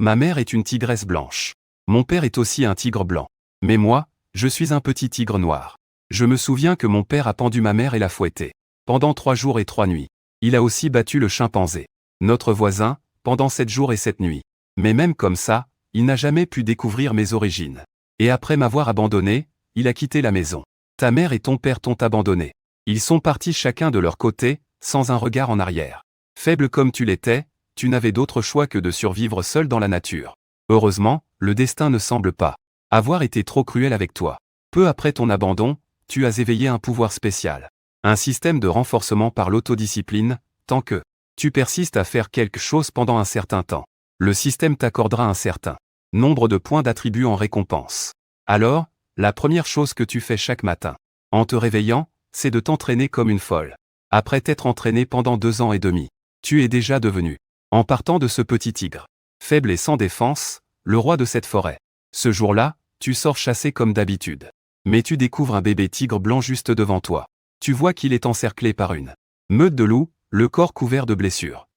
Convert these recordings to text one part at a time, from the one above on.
Ma mère est une tigresse blanche. Mon père est aussi un tigre blanc. Mais moi, je suis un petit tigre noir. Je me souviens que mon père a pendu ma mère et l'a fouettée. Pendant 3 jours et 3 nuits. Il a aussi battu le chimpanzé. Notre voisin, pendant 7 jours et 7 nuits. Mais même comme ça, il n'a jamais pu découvrir mes origines. Et après m'avoir abandonné, il a quitté la maison. Ta mère et ton père t'ont abandonné. Ils sont partis chacun de leur côté, sans un regard en arrière. Faible comme tu l'étais, tu n'avais d'autre choix que de survivre seul dans la nature. Heureusement, le destin ne semble pas avoir été trop cruel avec toi. Peu après ton abandon, tu as éveillé un pouvoir spécial. Un système de renforcement par l'autodiscipline, tant que tu persistes à faire quelque chose pendant un certain temps. Le système t'accordera un certain nombre de points d'attribut en récompense. Alors, la première chose que tu fais chaque matin, en te réveillant, c'est de t'entraîner comme une folle. Après t'être entraîné pendant 2 ans et demi, tu es déjà devenu, en partant de ce petit tigre, faible et sans défense, le roi de cette forêt. Ce jour-là, tu sors chasser comme d'habitude. Mais tu découvres un bébé tigre blanc juste devant toi. Tu vois qu'il est encerclé par une meute de loups, le corps couvert de blessures.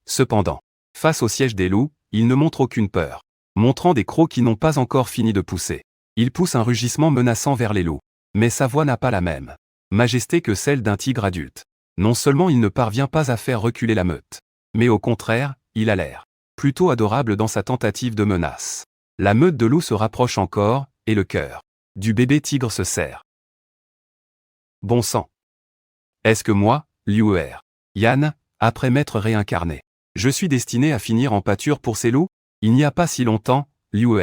Cependant, face au siège des loups, il ne montre aucune peur, montrant des crocs qui n'ont pas encore fini de pousser. Il pousse un rugissement menaçant vers les loups. Mais sa voix n'a pas la même majesté que celle d'un tigre adulte. Non seulement il ne parvient pas à faire reculer la meute, mais au contraire, il a l'air plutôt adorable dans sa tentative de menace. La meute de loups se rapproche encore, et le cœur du bébé tigre se serre. Bon sang. Est-ce que moi, Liu Yan, après m'être réincarné, je suis destiné à finir en pâture pour ces loups? Il n'y a pas si longtemps, Liu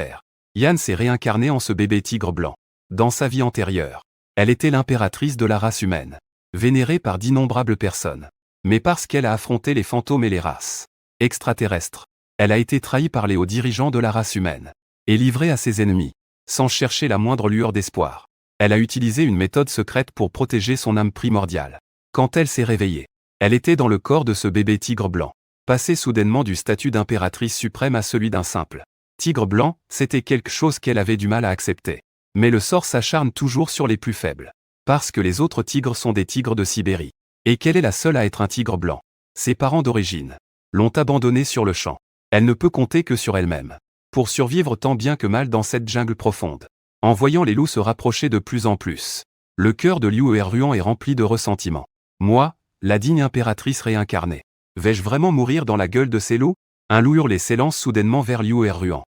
Yan s'est réincarné en ce bébé tigre blanc. Dans sa vie antérieure, elle était l'impératrice de la race humaine, vénérée par d'innombrables personnes. Mais parce qu'elle a affronté les fantômes et les races extraterrestres, elle a été trahie par les hauts dirigeants de la race humaine, et livrée à ses ennemis, sans chercher la moindre lueur d'espoir. Elle a utilisé une méthode secrète pour protéger son âme primordiale. Quand elle s'est réveillée, elle était dans le corps de ce bébé tigre blanc. Passé soudainement du statut d'impératrice suprême à celui d'un simple tigre blanc, c'était quelque chose qu'elle avait du mal à accepter. Mais le sort s'acharne toujours sur les plus faibles. Parce que les autres tigres sont des tigres de Sibérie. Et qu'elle est la seule à être un tigre blanc. Ses parents d'origine l'ont abandonnée sur le champ. Elle ne peut compter que sur elle-même pour survivre tant bien que mal dans cette jungle profonde. En voyant les loups se rapprocher de plus en plus, le cœur de Liu Ruan est rempli de ressentiment. Moi, la digne impératrice réincarnée, vais-je vraiment mourir dans la gueule de ces loups? Un loup hurle et s'élance soudainement vers Liu Ruan.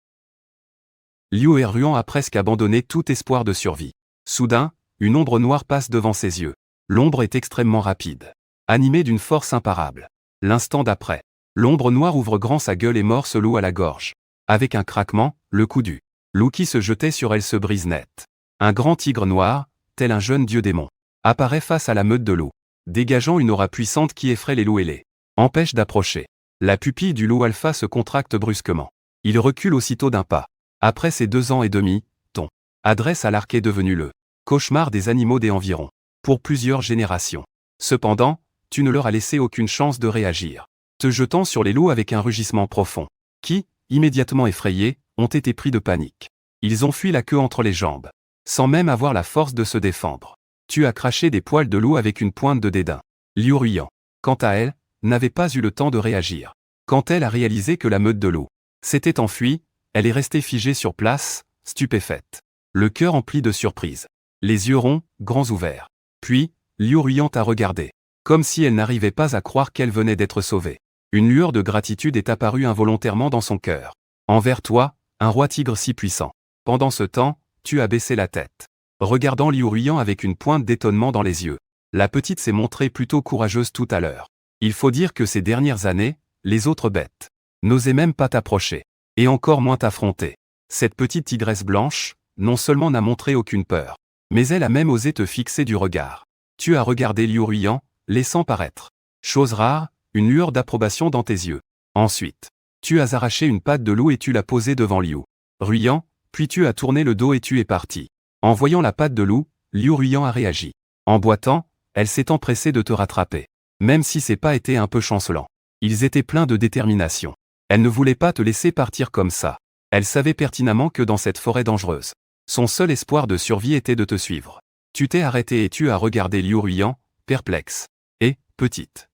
Liu Ruan a presque abandonné tout espoir de survie. Soudain, une ombre noire passe devant ses yeux. L'ombre est extrêmement rapide, animée d'une force imparable. L'instant d'après, l'ombre noire ouvre grand sa gueule et mord ce loup à la gorge. Avec un craquement, le cou du loup qui se jetait sur elle se brise net. Un grand tigre noir, tel un jeune dieu démon, apparaît face à la meute de loups, dégageant une aura puissante qui effraie les loups et les empêche d'approcher. La pupille du loup alpha se contracte brusquement. Il recule aussitôt d'un pas. Après ces 2 ans et demi, ton adresse à l'arc est devenu le cauchemar des animaux des environs, pour plusieurs générations. Cependant, tu ne leur as laissé aucune chance de réagir, te jetant sur les loups avec un rugissement profond, qui, immédiatement effrayés, ont été pris de panique. Ils ont fui la queue entre les jambes, sans même avoir la force de se défendre. Tu as craché des poils de loup avec une pointe de dédain. Liu Ruan, quant à elle, n'avait pas eu le temps de réagir. Quand elle a réalisé que la meute de loup s'était enfuie, elle est restée figée sur place, stupéfaite. Le cœur empli de surprise. Les yeux ronds, grands ouverts. Puis, Liu Ruan t'a regardé, comme si elle n'arrivait pas à croire qu'elle venait d'être sauvée. Une lueur de gratitude est apparue involontairement dans son cœur. Envers toi, un roi tigre si puissant. Pendant ce temps, tu as baissé la tête, regardant Liu Ruan avec une pointe d'étonnement dans les yeux. La petite s'est montrée plutôt courageuse tout à l'heure. Il faut dire que ces dernières années, les autres bêtes n'osaient même pas t'approcher, et encore moins t'affronter. Cette petite tigresse blanche, non seulement n'a montré aucune peur, mais elle a même osé te fixer du regard. Tu as regardé Liu Ruan, laissant paraître, chose rare, une lueur d'approbation dans tes yeux. Ensuite, tu as arraché une patte de loup et tu l'as posée devant Liu Ruan, puis tu as tourné le dos et tu es parti. En voyant la patte de loup, Liu Ruan a réagi. En boitant, elle s'est empressée de te rattraper. Même si c'est pas été un peu chancelant. Ils étaient pleins de détermination. Elle ne voulait pas te laisser partir comme ça. Elle savait pertinemment que dans cette forêt dangereuse, son seul espoir de survie était de te suivre. Tu t'es arrêté et tu as regardé Liu Ruan, perplexe. Et, petite,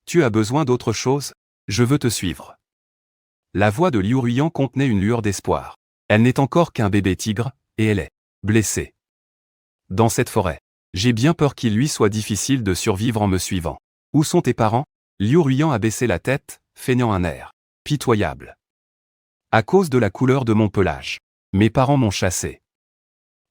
tu as besoin d'autre chose? Je veux te suivre. La voix de Liu Ruiyan contenait une lueur d'espoir. Elle n'est encore qu'un bébé tigre, et elle est blessée. Dans cette forêt, j'ai bien peur qu'il lui soit difficile de survivre en me suivant. Où sont tes parents? Liu Ruiyan a baissé la tête, feignant un air pitoyable. À cause de la couleur de mon pelage. Mes parents m'ont chassé.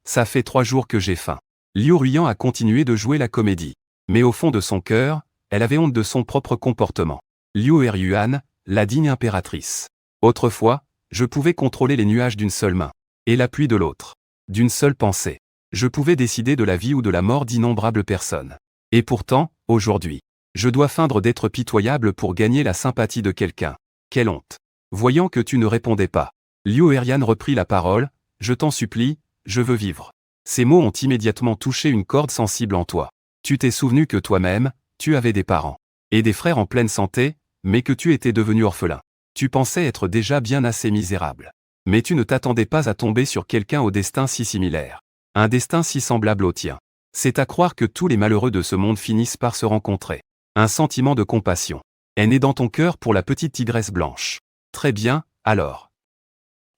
Ça fait 3 jours que j'ai faim. Liu Ruiyan a continué de jouer la comédie. Mais au fond de son cœur, elle avait honte de son propre comportement. Liu Eryuan, la digne impératrice. Autrefois, je pouvais contrôler les nuages d'une seule main. Et la pluie de l'autre. D'une seule pensée. Je pouvais décider de la vie ou de la mort d'innombrables personnes. Et pourtant, aujourd'hui, je dois feindre d'être pitoyable pour gagner la sympathie de quelqu'un. Quelle honte. Voyant que tu ne répondais pas, Liu Eryuan reprit la parole, « Je t'en supplie, je veux vivre. » Ces mots ont immédiatement touché une corde sensible en toi. Tu t'es souvenu que toi-même, tu avais des parents. Et des frères en pleine santé, mais que tu étais devenu orphelin. Tu pensais être déjà bien assez misérable. Mais tu ne t'attendais pas à tomber sur quelqu'un au destin si similaire. Un destin si semblable au tien. C'est à croire que tous les malheureux de ce monde finissent par se rencontrer. Un sentiment de compassion est né dans ton cœur pour la petite tigresse blanche. Très bien, alors.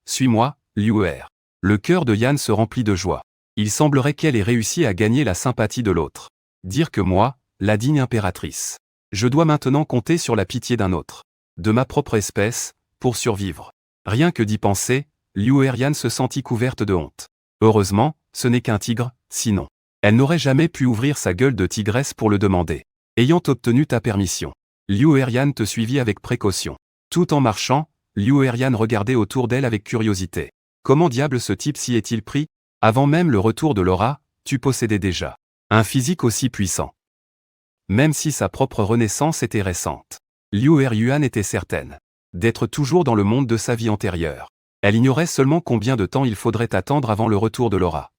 Suis-moi, Liu Er. Le cœur de Yan se remplit de joie. Il semblerait qu'elle ait réussi à gagner la sympathie de l'autre. Dire que moi, la digne impératrice, je dois maintenant compter sur la pitié d'un autre, de ma propre espèce, pour survivre. Rien que d'y penser, Liu Eryuan se sentit couverte de honte. Heureusement, ce n'est qu'un tigre, sinon, elle n'aurait jamais pu ouvrir sa gueule de tigresse pour le demander. Ayant obtenu ta permission, Liu Eryuan te suivit avec précaution. Tout en marchant, Liu Eryuan regardait autour d'elle avec curiosité. Comment diable ce type s'y est-il pris? Avant même le retour de Laura, tu possédais déjà un physique aussi puissant. Même si sa propre renaissance était récente, Liu Eryuan était certaine d'être toujours dans le monde de sa vie antérieure. Elle ignorait seulement combien de temps il faudrait attendre avant le retour de Laura.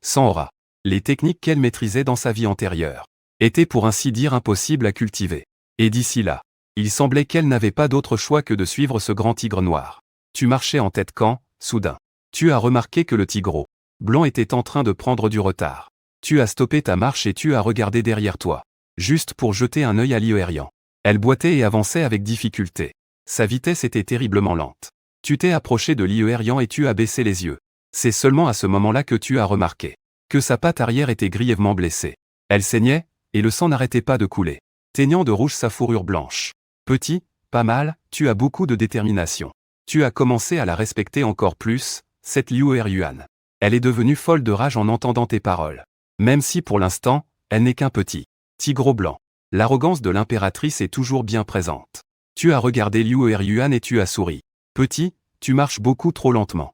Sans Aura, les techniques qu'elle maîtrisait dans sa vie antérieure étaient pour ainsi dire impossibles à cultiver. Et d'ici là, il semblait qu'elle n'avait pas d'autre choix que de suivre ce grand tigre noir. Tu marchais en tête quand, soudain, tu as remarqué que le tigre blanc était en train de prendre du retard. Tu as stoppé ta marche et tu as regardé derrière toi, juste pour jeter un œil à Liu Eryuan. Elle boitait et avançait avec difficulté. Sa vitesse était terriblement lente. Tu t'es approché de Liu Eryuan et tu as baissé les yeux. C'est seulement à ce moment-là que tu as remarqué que sa patte arrière était grièvement blessée. Elle saignait, et le sang n'arrêtait pas de couler, teignant de rouge sa fourrure blanche. Petit, pas mal, tu as beaucoup de détermination. Tu as commencé à la respecter encore plus, cette Liu Eryuan. Elle est devenue folle de rage en entendant tes paroles. Même si pour l'instant, elle n'est qu'un petit tigre blanc. L'arrogance de l'impératrice est toujours bien présente. Tu as regardé Liu Eryuan et tu as souri. Petit, tu marches beaucoup trop lentement.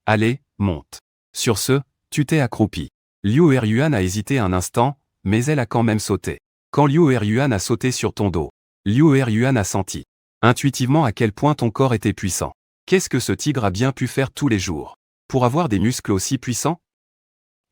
Allez, monte. Sur ce, tu t'es accroupi. Liu Eryuan a hésité un instant, mais elle a quand même sauté. Quand Liu Eryuan a sauté sur ton dos, Liu Eryuan a senti intuitivement à quel point ton corps était puissant. Qu'est-ce que ce tigre a bien pu faire tous les jours pour avoir des muscles aussi puissants?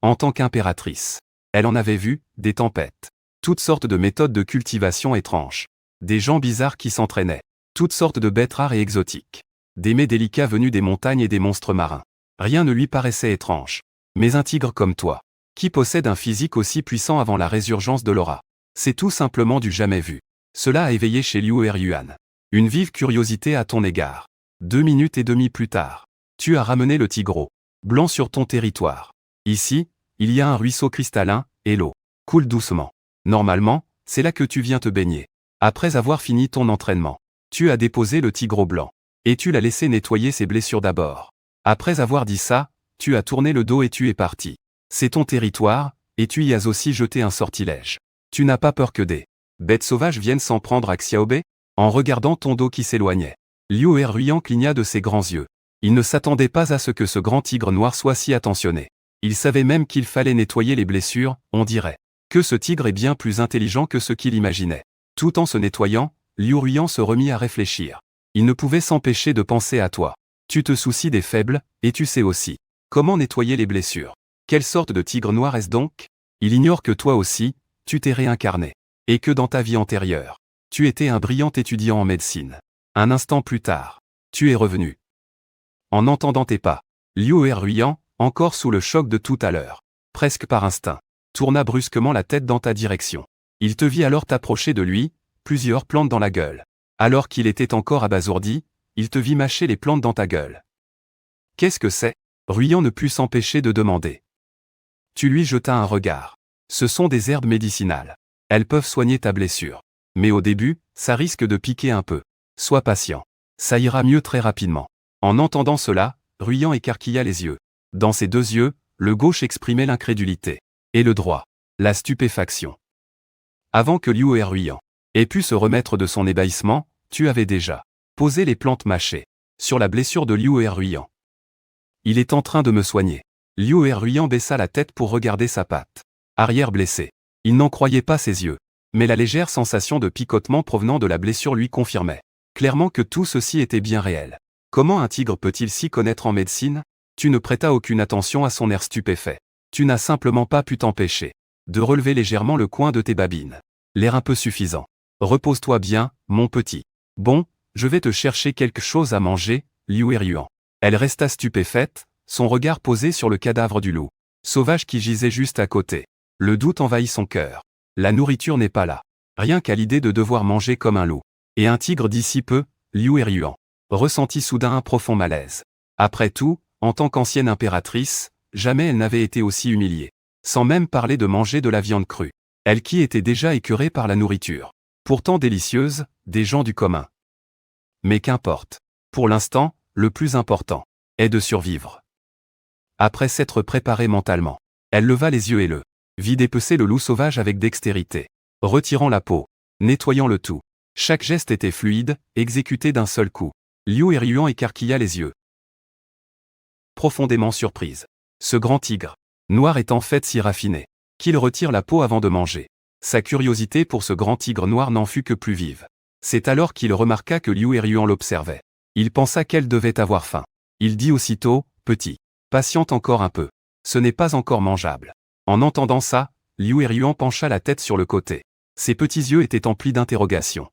En tant qu'impératrice, elle en avait vu des tempêtes, toutes sortes de méthodes de cultivation étranges, des gens bizarres qui s'entraînaient, toutes sortes de bêtes rares et exotiques, des mets délicats venus des montagnes et des monstres marins. Rien ne lui paraissait étrange. Mais un tigre comme toi, qui possède un physique aussi puissant avant la résurgence de Laura, c'est tout simplement du jamais vu. Cela a éveillé chez Liu Eryuan une vive curiosité à ton égard. 2 minutes et demie plus tard, tu as ramené le tigre blanc sur ton territoire. Ici, il y a un ruisseau cristallin, et l'eau coule doucement. Normalement, c'est là que tu viens te baigner. Après avoir fini ton entraînement, tu as déposé le tigre blanc, et tu l'as laissé nettoyer ses blessures d'abord. Après avoir dit ça, tu as tourné le dos et tu es parti. C'est ton territoire, et tu y as aussi jeté un sortilège. Tu n'as pas peur que des bêtes sauvages viennent s'en prendre à Xiaobei? En regardant ton dos qui s'éloignait, Liu Eryuan cligna de ses grands yeux. Il ne s'attendait pas à ce que ce grand tigre noir soit si attentionné. Il savait même qu'il fallait nettoyer les blessures, on dirait que ce tigre est bien plus intelligent que ce qu'il imaginait. Tout en se nettoyant, Liu Eryuan se remit à réfléchir. Il ne pouvait s'empêcher de penser à toi. Tu te soucies des faibles, et tu sais aussi comment nettoyer les blessures. Quelle sorte de tigre noir est-ce donc? Il ignore que toi aussi, tu t'es réincarné. Et que dans ta vie antérieure, tu étais un brillant étudiant en médecine. Un instant plus tard, tu es revenu. En entendant tes pas, Liu Eryuan, encore sous le choc de tout à l'heure, presque par instinct, tourna brusquement la tête dans ta direction. Il te vit alors t'approcher de lui, plusieurs plantes dans la gueule. Alors qu'il était encore abasourdi, il te vit mâcher les plantes dans ta gueule. Qu'est-ce que c'est? Ruyant ne put s'empêcher de demander. Tu lui jetas un regard. Ce sont des herbes médicinales. Elles peuvent soigner ta blessure. Mais au début, ça risque de piquer un peu. Sois patient. Ça ira mieux très rapidement. En entendant cela, Ruyant écarquilla les yeux. Dans ses deux yeux, le gauche exprimait l'incrédulité. Et le droit, la stupéfaction. Avant que Liu et Ruyant ait pu se remettre de son ébahissement, tu avais déjà posé les plantes mâchées sur la blessure de Liu et Ruyant. Il est en train de me soigner. Liu et Ruyant baissa la tête pour regarder sa patte arrière blessée. Il n'en croyait pas ses yeux. Mais la légère sensation de picotement provenant de la blessure lui confirmait clairement que tout ceci était bien réel. Comment un tigre peut-il s'y connaître en médecine? Tu ne prêtas aucune attention à son air stupéfait. Tu n'as simplement pas pu t'empêcher de relever légèrement le coin de tes babines. L'air un peu suffisant. Repose-toi bien, mon petit. Bon, je vais te chercher quelque chose à manger, Liu et Ruyant. Elle resta stupéfaite, son regard posé sur le cadavre du loup sauvage qui gisait juste à côté. Le doute envahit son cœur. La nourriture n'est pas là. Rien qu'à l'idée de devoir manger comme un loup et un tigre d'ici peu, Liu et Ruyant ressentit soudain un profond malaise. Après tout, en tant qu'ancienne impératrice, jamais elle n'avait été aussi humiliée. Sans même parler de manger de la viande crue. Elle qui était déjà écœurée par la nourriture. Pourtant délicieuse, des gens du commun. Mais qu'importe. Pour l'instant, le plus important est de survivre. Après s'être préparée mentalement, elle leva les yeux et le vit dépecer le loup sauvage avec dextérité, retirant la peau, nettoyant le tout. Chaque geste était fluide, exécuté d'un seul coup. Liu et Ruyant écarquilla les yeux. Profondément surprise. Ce grand tigre noir est en fait si raffiné qu'il retire la peau avant de manger. Sa curiosité pour ce grand tigre noir n'en fut que plus vive. C'est alors qu'il remarqua que Liu et Ruyant l'observaient. Il pensa qu'elle devait avoir faim. Il dit aussitôt, « Petit, patiente encore un peu. Ce n'est pas encore mangeable. » En entendant ça, Liu et Ruyant pencha la tête sur le côté. Ses petits yeux étaient emplis d'interrogations.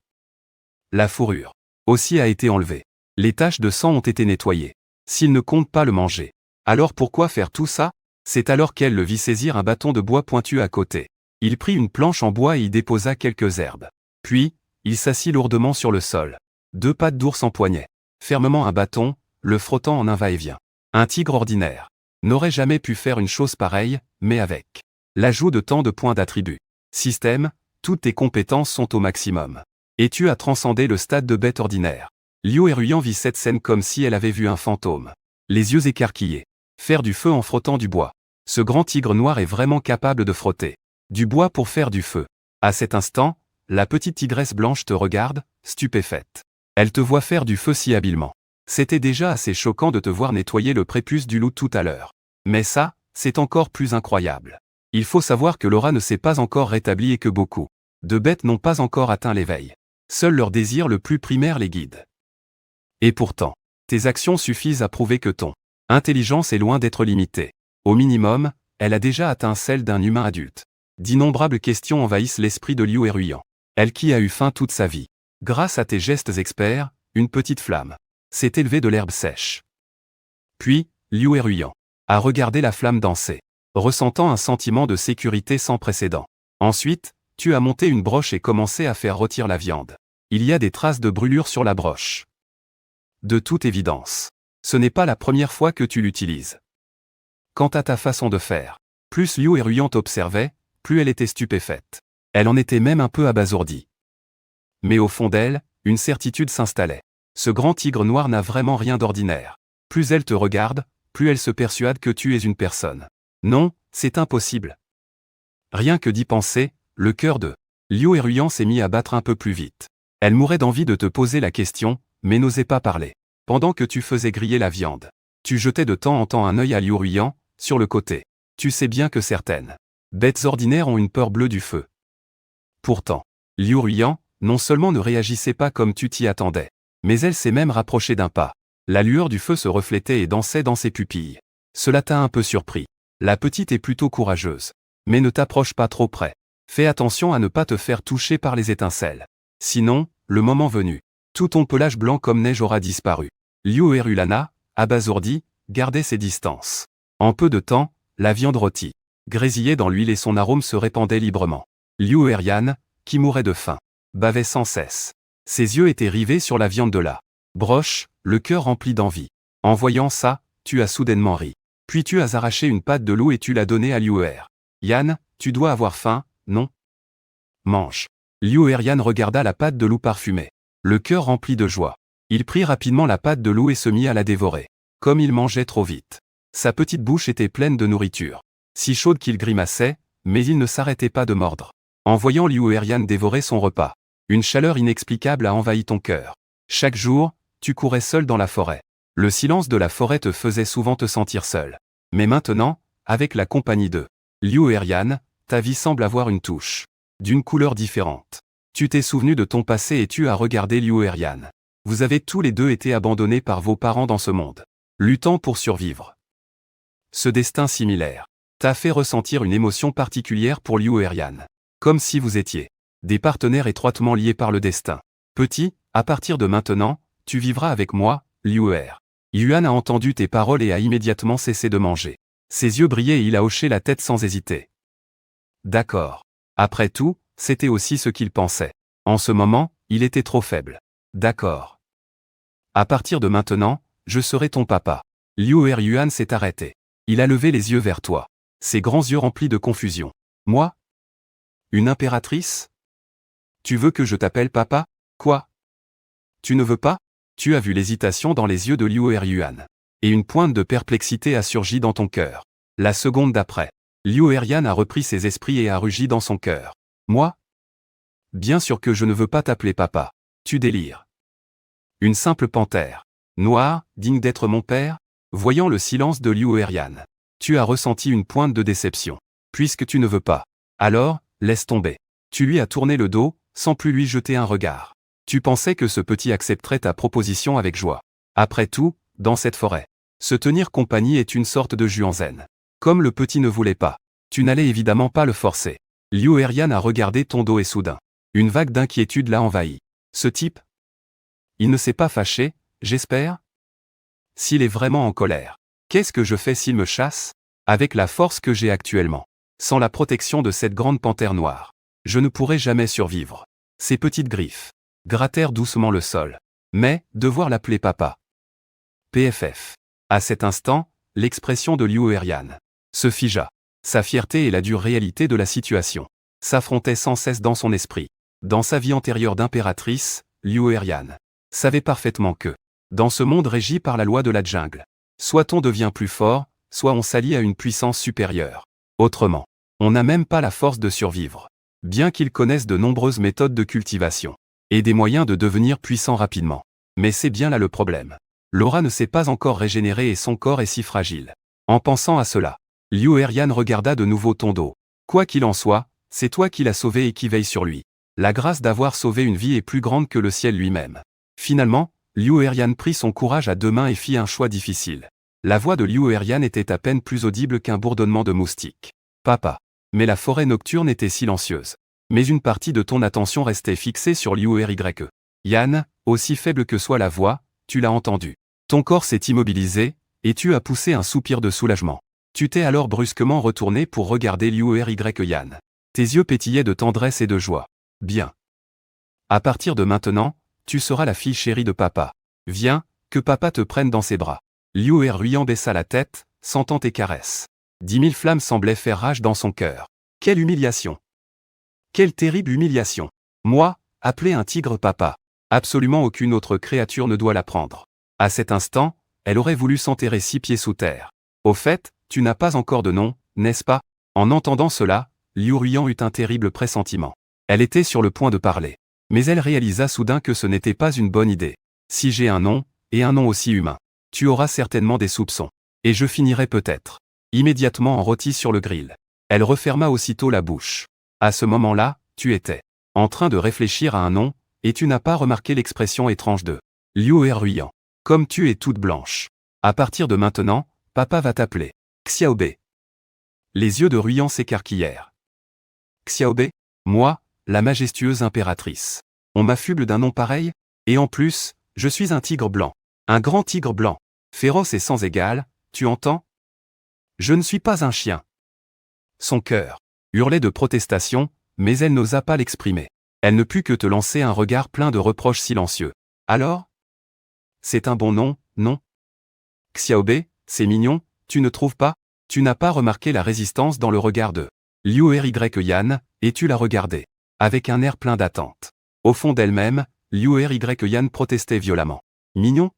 La fourrure aussi a été enlevée. Les taches de sang ont été nettoyées. S'il ne compte pas le manger, alors pourquoi faire tout ça? C'est alors qu'elle le vit saisir un bâton de bois pointu à côté. Il prit une planche en bois et y déposa quelques herbes. Puis, il s'assit lourdement sur le sol. Deux pattes d'ours empoignaient fermement un bâton, le frottant en un va-et-vient. Un tigre ordinaire n'aurait jamais pu faire une chose pareille, mais avec l'ajout de tant de points d'attribut. Système, toutes tes compétences sont au maximum. Et tu as transcendé le stade de bête ordinaire. Liu et Ruyant vit cette scène comme si elle avait vu un fantôme. Les yeux écarquillés. Faire du feu en frottant du bois. Ce grand tigre noir est vraiment capable de frotter du bois pour faire du feu. À cet instant, la petite tigresse blanche te regarde, stupéfaite. Elle te voit faire du feu si habilement. C'était déjà assez choquant de te voir nettoyer le prépuce du loup tout à l'heure. Mais ça, c'est encore plus incroyable. Il faut savoir que l'aura ne s'est pas encore rétablie et que beaucoup de bêtes n'ont pas encore atteint l'éveil. Seul leur désir le plus primaire les guide. Et pourtant, tes actions suffisent à prouver que ton intelligence est loin d'être limitée. Au minimum, elle a déjà atteint celle d'un humain adulte. D'innombrables questions envahissent l'esprit de Liu et Ruyant. Elle qui a eu faim toute sa vie. Grâce à tes gestes experts, une petite flamme s'est élevée de l'herbe sèche. Puis, Liu et Ruyant a regardé la flamme danser, ressentant un sentiment de sécurité sans précédent. Ensuite, tu as monté une broche et commencé à faire rôtir la viande. Il y a des traces de brûlure sur la broche. De toute évidence, ce n'est pas la première fois que tu l'utilises. Quant à ta façon de faire, plus Liu et Ruyant observaient, plus elle était stupéfaite. Elle en était même un peu abasourdie. Mais au fond d'elle, une certitude s'installait. Ce grand tigre noir n'a vraiment rien d'ordinaire. Plus elle te regarde, plus elle se persuade que tu es une personne. Non, c'est impossible. Rien que d'y penser, le cœur de Liu et Ruyant s'est mis à battre un peu plus vite. Elle mourait d'envie de te poser la question, mais n'osait pas parler. Pendant que tu faisais griller la viande, tu jetais de temps en temps un œil à Liu Ruyant, sur le côté. Tu sais bien que certaines bêtes ordinaires ont une peur bleue du feu. Pourtant, Liu Ruyant, non seulement ne réagissait pas comme tu t'y attendais, mais elle s'est même rapprochée d'un pas. La lueur du feu se reflétait et dansait dans ses pupilles. Cela t'a un peu surpris. La petite est plutôt courageuse. Mais ne t'approche pas trop près. Fais attention à ne pas te faire toucher par les étincelles. Sinon, le moment venu, tout ton pelage blanc comme neige aura disparu. Liu et Rulana, abasourdis, gardaient ses distances. En peu de temps, la viande rôtie grésillait dans l'huile et son arôme se répandait librement. Liu et Ryan, qui mourait de faim, bavait sans cesse. Ses yeux étaient rivés sur la viande de la Broche, le cœur rempli d'envie. En voyant ça, tu as soudainement ri. Puis tu as arraché une patte de loup et tu l'as donnée à Liu Er. Yan, tu dois avoir faim, non? Mange. Liu Er Yan regarda la patte de loup parfumée. Le cœur rempli de joie. Il prit rapidement la patte de loup et se mit à la dévorer. Comme il mangeait trop vite. Sa petite bouche était pleine de nourriture. Si chaude qu'il grimaçait, mais il ne s'arrêtait pas de mordre. En voyant Liu Er Yan dévorer son repas, une chaleur inexplicable a envahi ton cœur. Chaque jour, tu courais seul dans la forêt. Le silence de la forêt te faisait souvent te sentir seul. Mais maintenant, avec la compagnie de Liu Er Yan, ta vie semble avoir une touche d'une couleur différente. Tu t'es souvenu de ton passé et tu as regardé Liu Er Yan. Vous avez tous les deux été abandonnés par vos parents dans ce monde, luttant pour survivre. Ce destin similaire t'a fait ressentir une émotion particulière pour Liu Er Yan. Comme si vous étiez des partenaires étroitement liés par le destin. Petit, à partir de maintenant, tu vivras avec moi, Liu Er. Yuan a entendu tes paroles et a immédiatement cessé de manger. Ses yeux brillaient et il a hoché la tête sans hésiter. D'accord. Après tout, c'était aussi ce qu'il pensait. En ce moment, il était trop faible. D'accord. À partir de maintenant, je serai ton papa. Liu Er Yuan s'est arrêté. Il a levé les yeux vers toi. Ses grands yeux remplis de confusion. Moi? Une impératrice? Tu veux que je t'appelle papa? Quoi? Tu ne veux pas? Tu as vu l'hésitation dans les yeux de Liu Er Yuan. Et une pointe de perplexité a surgi dans ton cœur. La seconde d'après, Liu Er Yan a repris ses esprits et a rugi dans son cœur. Moi? Bien sûr que je ne veux pas t'appeler papa. Tu délires. Une simple panthère. Noire, digne d'être mon père? Voyant le silence de Liu Er Yan, tu as ressenti une pointe de déception. Puisque tu ne veux pas. Alors, laisse tomber. Tu lui as tourné le dos, sans plus lui jeter un regard. Tu pensais que ce petit accepterait ta proposition avec joie. Après tout, dans cette forêt, se tenir compagnie est une sorte de jus en zen. Comme le petit ne voulait pas, tu n'allais évidemment pas le forcer. Liu Er Yan a regardé ton dos et soudain, une vague d'inquiétude l'a envahi. Ce type? Il ne s'est pas fâché, j'espère? S'il est vraiment en colère, qu'est-ce que je fais s'il me chasse? Avec la force que j'ai actuellement, sans la protection de cette grande panthère noire, je ne pourrai jamais survivre. Ses petites griffes grattèrent doucement le sol. Mais, devoir l'appeler papa. PFF. À cet instant, l'expression de Liu Er Yan se figea. Sa fierté et la dure réalité de la situation s'affrontaient sans cesse dans son esprit. Dans sa vie antérieure d'impératrice, Liu Er Yan savait parfaitement que, dans ce monde régi par la loi de la jungle, soit on devient plus fort, soit on s'allie à une puissance supérieure. Autrement, on n'a même pas la force de survivre. Bien qu'il connaisse de nombreuses méthodes de cultivation et des moyens de devenir puissant rapidement. Mais c'est bien là le problème. Laura ne s'est pas encore régénérée et son corps est si fragile. En pensant à cela, Liu Er Yan regarda de nouveau ton dos. Quoi qu'il en soit, c'est toi qui l'as sauvé et qui veille sur lui. La grâce d'avoir sauvé une vie est plus grande que le ciel lui-même. Finalement, Liu Er Yan prit son courage à deux mains et fit un choix difficile. La voix de Liu Er Yan était à peine plus audible qu'un bourdonnement de moustiques. Papa. Mais la forêt nocturne était silencieuse. Mais une partie de ton attention restait fixée sur Liu Er Ye. Yan, aussi faible que soit la voix, tu l'as entendu. Ton corps s'est immobilisé, et tu as poussé un soupir de soulagement. Tu t'es alors brusquement retourné pour regarder Liu Er Yan. Tes yeux pétillaient de tendresse et de joie. Bien. À partir de maintenant, tu seras la fille chérie de papa. Viens, que papa te prenne dans ses bras. Liu Er Yan baissa la tête, sentant tes caresses. 10 000 flammes semblaient faire rage dans son cœur. Quelle humiliation! Quelle terrible humiliation! Moi, appeler un tigre papa. Absolument aucune autre créature ne doit l'apprendre. À cet instant, elle aurait voulu s'enterrer 6 pieds sous terre. Au fait, tu n'as pas encore de nom, n'est-ce pas? En entendant cela, Liu Ruyan eut un terrible pressentiment. Elle était sur le point de parler. Mais elle réalisa soudain que ce n'était pas une bonne idée. Si j'ai un nom, et un nom aussi humain, tu auras certainement des soupçons. Et je finirai peut-être immédiatement en rôti sur le grill. Elle referma aussitôt la bouche. À ce moment-là, tu étais en train de réfléchir à un nom, et tu n'as pas remarqué l'expression étrange de Liu Er Ruyan. Comme tu es toute blanche. À partir de maintenant, papa va t'appeler Xiaobe. Les yeux de Ruyan s'écarquillèrent. Xiaobe? Moi, la majestueuse impératrice. On m'affuble d'un nom pareil? Et en plus, je suis un tigre blanc. Un grand tigre blanc. Féroce et sans égal, tu entends? Je ne suis pas un chien. Son cœur hurlait de protestation, mais elle n'osa pas l'exprimer. Elle ne put que te lancer un regard plein de reproches silencieux. Alors? c'est un bon nom, non? Xiaobei, c'est mignon, tu ne trouves pas? Tu n'as pas remarqué la résistance dans le regard de Liu Ry Yan, et tu l'as regardé avec un air plein d'attente. Au fond d'elle-même, Liu Ry Yan protestait violemment. Mignon?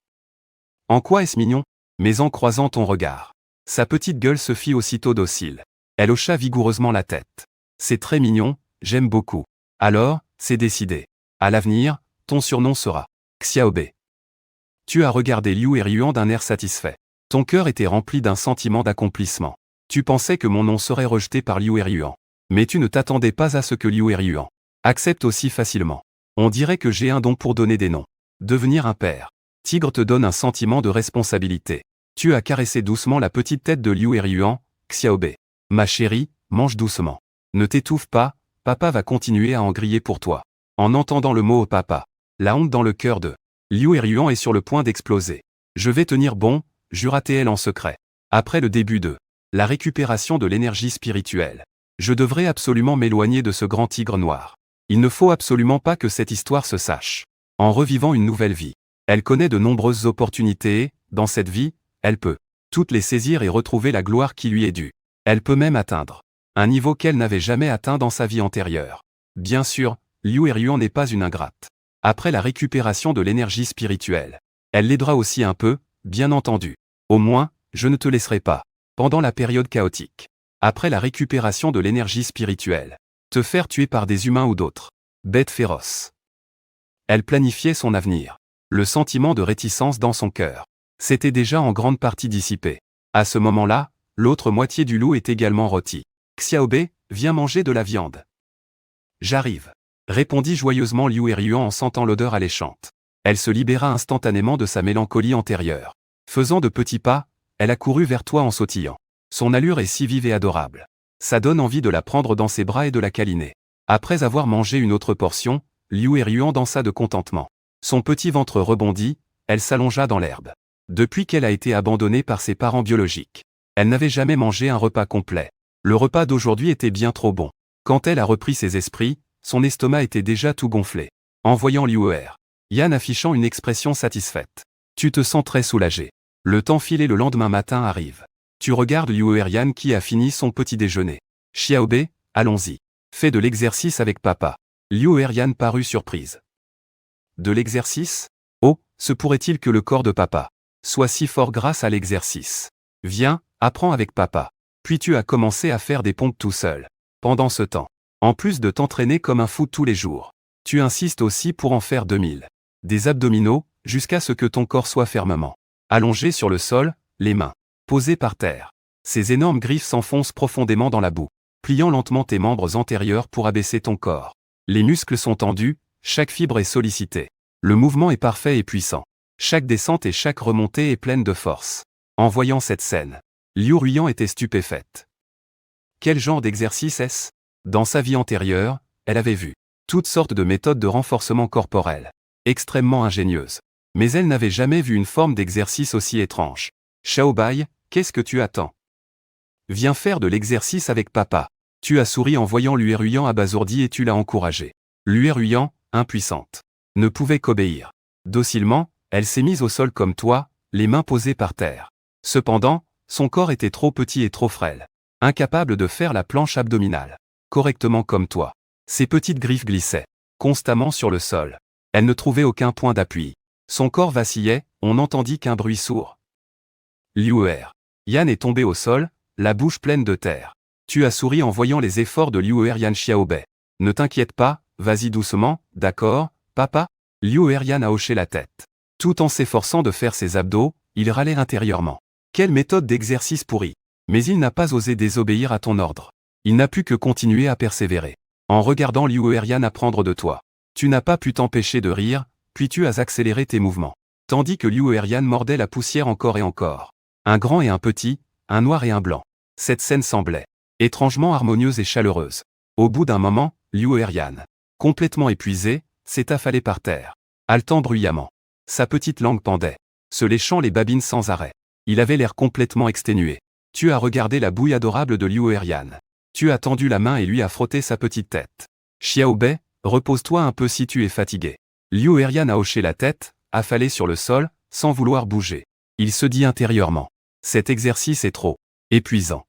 En quoi est-ce mignon? Mais en croisant ton regard. Sa petite gueule se fit aussitôt docile. Elle hocha vigoureusement la tête. C'est très mignon, j'aime beaucoup. Alors, c'est décidé. À l'avenir, ton surnom sera Xiaobei. Tu as regardé Liu Ry d'un air satisfait. Ton cœur était rempli d'un sentiment d'accomplissement. Tu pensais que mon nom serait rejeté par Liu Ry. Mais tu ne t'attendais pas à ce que Liu Ry accepte aussi facilement. On dirait que j'ai un don pour donner des noms. Devenir un père. Tigre te donne un sentiment de responsabilité. Tu as caressé doucement la petite tête de Liu Ry. Xiaobei. Ma chérie, mange doucement. Ne t'étouffe pas, papa va continuer à en griller pour toi. En entendant le mot papa, la honte dans le cœur de Liu Ry est sur le point d'exploser. Je vais tenir bon, jura-t-elle en secret. Après le début de la récupération de l'énergie spirituelle, je devrais absolument m'éloigner de ce grand tigre noir. Il ne faut absolument pas que cette histoire se sache. En revivant une nouvelle vie, elle connaît de nombreuses opportunités et, dans cette vie, elle peut toutes les saisir et retrouver la gloire qui lui est due. Elle peut même atteindre un niveau qu'elle n'avait jamais atteint dans sa vie antérieure. Bien sûr, Liu Ry n'est pas une ingrate. Après la récupération de l'énergie spirituelle, elle l'aidera aussi un peu, bien entendu. Au moins, je ne te laisserai pas, pendant la période chaotique. Après la récupération de l'énergie spirituelle, te faire tuer par des humains ou d'autres bêtes féroces. Elle planifiait son avenir. Le sentiment de réticence dans son cœur s'était déjà en grande partie dissipé. À ce moment-là, l'autre moitié du loup est également rôti. Xiaobei, viens manger de la viande. J'arrive, répondit joyeusement Liu Ry en sentant l'odeur alléchante. Elle se libéra instantanément de sa mélancolie antérieure. Faisant de petits pas, elle accourut vers toi en sautillant. Son allure est si vive et adorable. Ça donne envie de la prendre dans ses bras et de la câliner. Après avoir mangé une autre portion, Liu Ry dansa de contentement. Son petit ventre rebondit, elle s'allongea dans l'herbe. Depuis qu'elle a été abandonnée par ses parents biologiques, elle n'avait jamais mangé un repas complet. Le repas d'aujourd'hui était bien trop bon. Quand elle a repris ses esprits, son estomac était déjà tout gonflé. En voyant Liu Ry Yan affichant une expression satisfaite. Tu te sens très soulagé. Le temps file et le lendemain matin arrive. Tu regardes Liu Ry Yan qui a fini son petit déjeuner. Xiaobei, allons-y. Fais de l'exercice avec papa. Liu Ry Yan parut surprise. De l'exercice? Oh, se pourrait-il que le corps de papa soit si fort grâce à l'exercice? Viens, apprends avec papa. Puis tu as commencé à faire des pompes tout seul. Pendant ce temps, en plus de t'entraîner comme un fou tous les jours, tu insistes aussi pour en faire 2000. Des abdominaux, jusqu'à ce que ton corps soit fermement allongé sur le sol, les mains posées par terre. Ces énormes griffes s'enfoncent profondément dans la boue, pliant lentement tes membres antérieurs pour abaisser ton corps. Les muscles sont tendus, chaque fibre est sollicitée. Le mouvement est parfait et puissant. Chaque descente et chaque remontée est pleine de force. En voyant cette scène, Liu Ry était stupéfaite. Quel genre d'exercice est-ce? Dans sa vie antérieure, elle avait vu toutes sortes de méthodes de renforcement corporel, extrêmement ingénieuses. Mais elle n'avait jamais vu une forme d'exercice aussi étrange. Xiaobei, qu'est-ce que tu attends? Viens faire de l'exercice avec papa. Tu as souri en voyant Liu Ry abasourdi et tu l'as encouragé. Liu Ry, impuissante, ne pouvait qu'obéir. Docilement, elle s'est mise au sol comme toi, les mains posées par terre. Cependant, son corps était trop petit et trop frêle, incapable de faire la planche abdominale correctement comme toi. Ses petites griffes glissaient constamment sur le sol. Elle ne trouvait aucun point d'appui. Son corps vacillait, on n'entendit qu'un bruit sourd. Liu Ry Yan est tombé au sol, la bouche pleine de terre. Tu as souri en voyant les efforts de Liu Ry Yan. Xiaobei. Ne t'inquiète pas, vas-y doucement, d'accord, papa? Liu Ry Yan a hoché la tête. Tout en s'efforçant de faire ses abdos, il râlait intérieurement. Quelle méthode d'exercice pourrie! Mais il n'a pas osé désobéir à ton ordre. Il n'a pu que continuer à persévérer. En regardant Liu Ry Yan apprendre de toi, tu n'as pas pu t'empêcher de rire, puis tu as accéléré tes mouvements. Tandis que Liu Ry Yan mordait la poussière encore et encore. Un grand et un petit, un noir et un blanc. Cette scène semblait étrangement harmonieuse et chaleureuse. Au bout d'un moment, Liu Ry Yan, complètement épuisé, s'est affalé par terre, haletant bruyamment. Sa petite langue pendait, se léchant les babines sans arrêt. Il avait l'air complètement exténué. Tu as regardé la bouille adorable de Liu Ry Yan. Tu as tendu la main et lui as frotté sa petite tête. Xiaobei, repose-toi un peu si tu es fatigué. Liu Ry Yan a hoché la tête, affalé sur le sol, sans vouloir bouger. Il se dit intérieurement. Cet exercice est trop épuisant.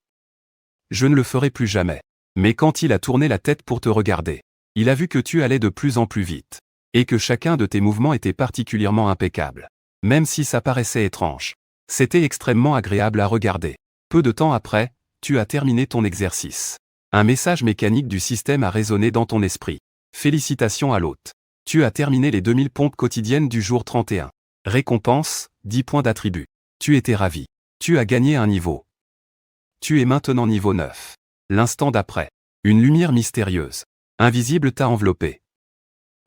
Je ne le ferai plus jamais. Mais quand il a tourné la tête pour te regarder, il a vu que tu allais de plus en plus vite. Et que chacun de tes mouvements était particulièrement impeccable. Même si ça paraissait étrange. C'était extrêmement agréable à regarder. Peu de temps après, tu as terminé ton exercice. Un message mécanique du système a résonné dans ton esprit. Félicitations à l'hôte. Tu as terminé les 2000 pompes quotidiennes du jour 31. Récompense, 10 points d'attribut. Tu étais ravi. Tu as gagné un niveau. Tu es maintenant niveau 9. L'instant d'après. Une lumière mystérieuse, invisible t'a enveloppé.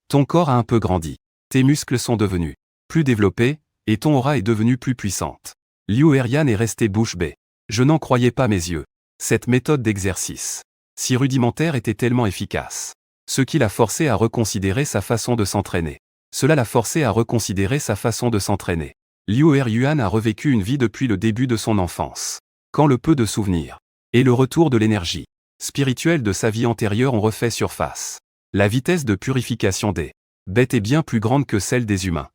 Ton corps a un peu grandi. Tes muscles sont devenus plus développés, et ton aura est devenue plus puissante. Liu Erian est resté bouche bée. Je n'en croyais pas mes yeux. Cette méthode d'exercice, si rudimentaire, était tellement efficace. Ce qui l'a forcé à reconsidérer sa façon de s'entraîner. Cela l'a forcé à reconsidérer sa façon de s'entraîner. Liu Erian a revécu une vie depuis le début de son enfance. Quand le peu de souvenirs et le retour de l'énergie spirituelle de sa vie antérieure ont refait surface. La vitesse de purification des bêtes est bien plus grande que celle des humains.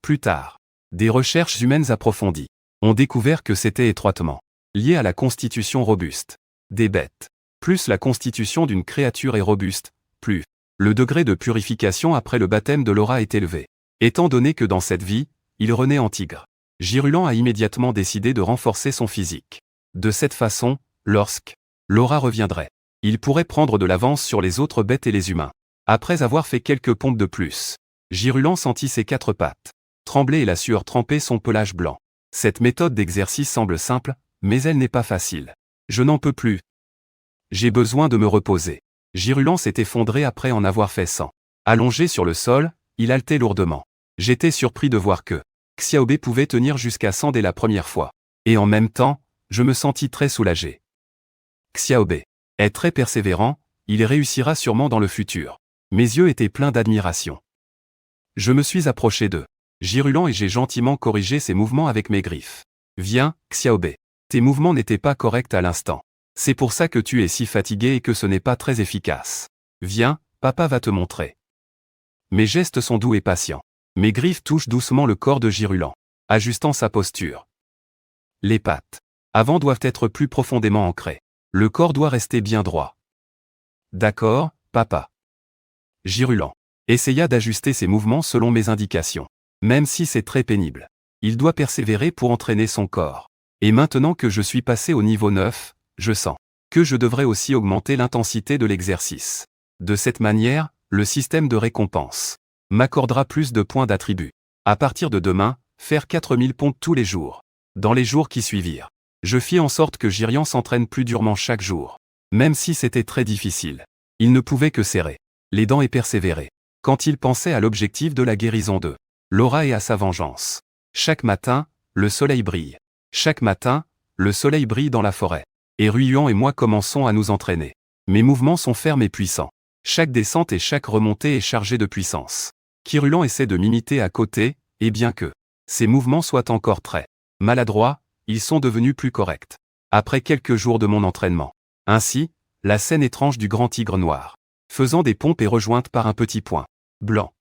Plus tard, des recherches humaines approfondies ont découvert que c'était étroitement lié à la constitution robuste des bêtes. Plus la constitution d'une créature est robuste, plus le degré de purification après le baptême de l'aura est élevé. Étant donné que dans cette vie, il renaît en tigre, Jirulan a immédiatement décidé de renforcer son physique. De cette façon, lorsque l'aura reviendrait, il pourrait prendre de l'avance sur les autres bêtes et les humains. Après avoir fait quelques pompes de plus, Jirulan sentit ses 4 pattes trembler et la sueur tremper son pelage blanc. Cette méthode d'exercice semble simple, mais elle n'est pas facile. Je n'en peux plus. J'ai besoin de me reposer. Jirulan s'est effondré après en avoir fait 100. Allongé sur le sol, il haletait lourdement. J'étais surpris de voir que Xiaobei pouvait tenir jusqu'à 100 dès la première fois. Et en même temps, je me sentis très soulagé. Xiaobei est très persévérant, il réussira sûrement dans le futur. Mes yeux étaient pleins d'admiration. Je me suis approché d'eux. Jirulan et j'ai gentiment corrigé ses mouvements avec mes griffes. Viens, Xiaobei. Tes mouvements n'étaient pas corrects à l'instant. C'est pour ça que tu es si fatigué et que ce n'est pas très efficace. Viens, papa va te montrer. Mes gestes sont doux et patients. Mes griffes touchent doucement le corps de Jirulan, ajustant sa posture. Les pattes avant doivent être plus profondément ancrées. Le corps doit rester bien droit. D'accord, papa. Jirulan essaya d'ajuster ses mouvements selon mes indications. Même si c'est très pénible. Il doit persévérer pour entraîner son corps. Et maintenant que je suis passé au niveau 9, je sens que je devrais aussi augmenter l'intensité de l'exercice. De cette manière, le système de récompense m'accordera plus de points d'attribut. À partir de demain, faire 4000 pompes tous les jours. Dans les jours qui suivirent, je fis en sorte que Jirian s'entraîne plus durement chaque jour. Même si c'était très difficile, il ne pouvait que serrer les dents et persévérer. Quand il pensait à l'objectif de la guérison de l'aura et à sa vengeance. Chaque matin, le soleil brille. Chaque matin, le soleil brille dans la forêt. Et Ruyuan et moi commençons à nous entraîner. Mes mouvements sont fermes et puissants. Chaque descente et chaque remontée est chargée de puissance. Kirulan essaie de m'imiter à côté, et bien que ses mouvements soient encore très maladroits, ils sont devenus plus corrects. Après quelques jours de mon entraînement. Ainsi, la scène étrange du grand tigre noir, faisant des pompes est rejointe par un petit point blanc.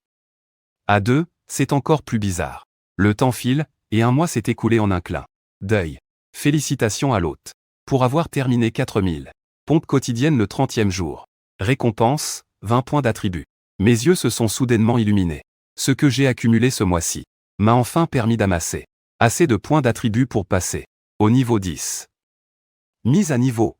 À 2, c'est encore plus bizarre. Le temps file, et un mois s'est écoulé en un clin d'œil. Félicitations à l'hôte. Pour avoir terminé 4000 pompes quotidiennes le 30e jour. Récompense, 20 points d'attribut. Mes yeux se sont soudainement illuminés. Ce que j'ai accumulé ce mois-ci m'a enfin permis d'amasser assez de points d'attribut pour passer au niveau 10. Mise à niveau.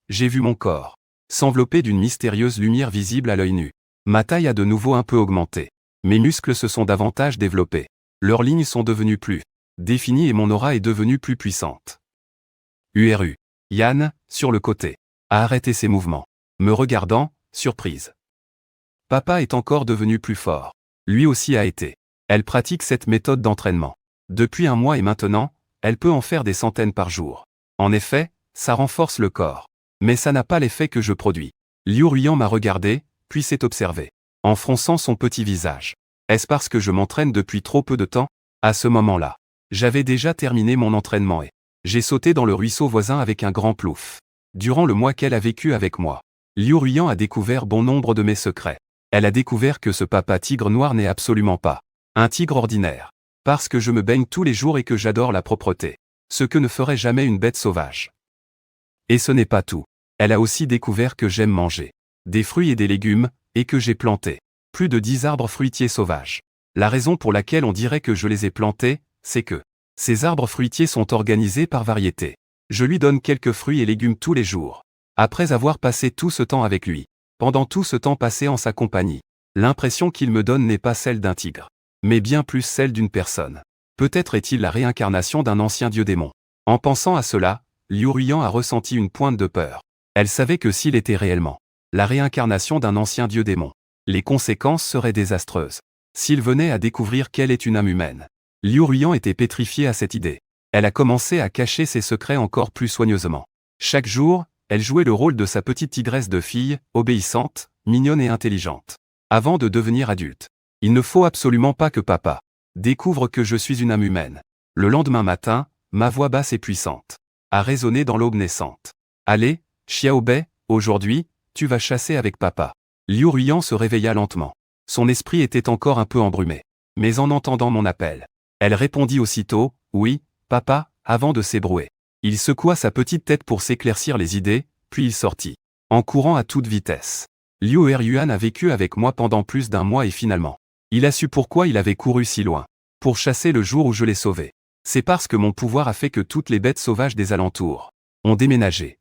J'ai vu mon corps s'envelopper d'une mystérieuse lumière visible à l'œil nu. Ma taille a de nouveau un peu augmenté. Mes muscles se sont davantage développés. Leurs lignes sont devenues plus définies et mon aura est devenue plus puissante. URU. Yann, sur le côté, a arrêté ses mouvements. Me regardant, surprise. Papa est encore devenu plus fort. Lui aussi a été. Elle pratique cette méthode d'entraînement. Depuis un mois et maintenant, elle peut en faire des centaines par jour. En effet, ça renforce le corps. Mais ça n'a pas l'effet que je produis. Liu Ruyan m'a regardé, puis s'est observé, en fronçant son petit visage. Est-ce parce que je m'entraîne depuis trop peu de temps? À ce moment-là, j'avais déjà terminé mon entraînement et j'ai sauté dans le ruisseau voisin avec un grand plouf. Durant le mois qu'elle a vécu avec moi, Liu Ruyan a découvert bon nombre de mes secrets. Elle a découvert que ce papa tigre noir n'est absolument pas un tigre ordinaire. Parce que je me baigne tous les jours et que j'adore la propreté. Ce que ne ferait jamais une bête sauvage. Et ce n'est pas tout. Elle a aussi découvert que j'aime manger des fruits et des légumes, et que j'ai planté plus de 10 arbres fruitiers sauvages. La raison pour laquelle on dirait que je les ai plantés, c'est que ces arbres fruitiers sont organisés par variété. Je lui donne quelques fruits et légumes tous les jours. Après avoir passé tout ce temps avec lui, pendant tout ce temps passé en sa compagnie, l'impression qu'il me donne n'est pas celle d'un tigre, mais bien plus celle d'une personne. Peut-être est-il la réincarnation d'un ancien dieu démon. En pensant à cela, Liu Ruiyan a ressenti une pointe de peur. Elle savait que s'il était réellement la réincarnation d'un ancien dieu démon, les conséquences seraient désastreuses. S'il venait à découvrir qu'elle est une âme humaine. Liu Ruiyan était pétrifiée à cette idée. Elle a commencé à cacher ses secrets encore plus soigneusement. Chaque jour, elle jouait le rôle de sa petite tigresse de fille, obéissante, mignonne et intelligente. Avant de devenir adulte, il ne faut absolument pas que papa découvre que je suis une âme humaine. Le lendemain matin, ma voix basse et puissante a résonné dans l'aube naissante. Allez, Xiaobei, aujourd'hui, tu vas chasser avec papa. Liu Ruiyan se réveilla lentement. Son esprit était encore un peu embrumé. Mais en entendant mon appel, elle répondit aussitôt, oui, papa, avant de s'ébrouer. Il secoua sa petite tête pour s'éclaircir les idées, puis il sortit, en courant à toute vitesse. Liu Eryuan a vécu avec moi pendant plus d'un mois et finalement, il a su pourquoi il avait couru si loin. Pour chasser le jour où je l'ai sauvé. C'est parce que mon pouvoir a fait que toutes les bêtes sauvages des alentours ont déménagé.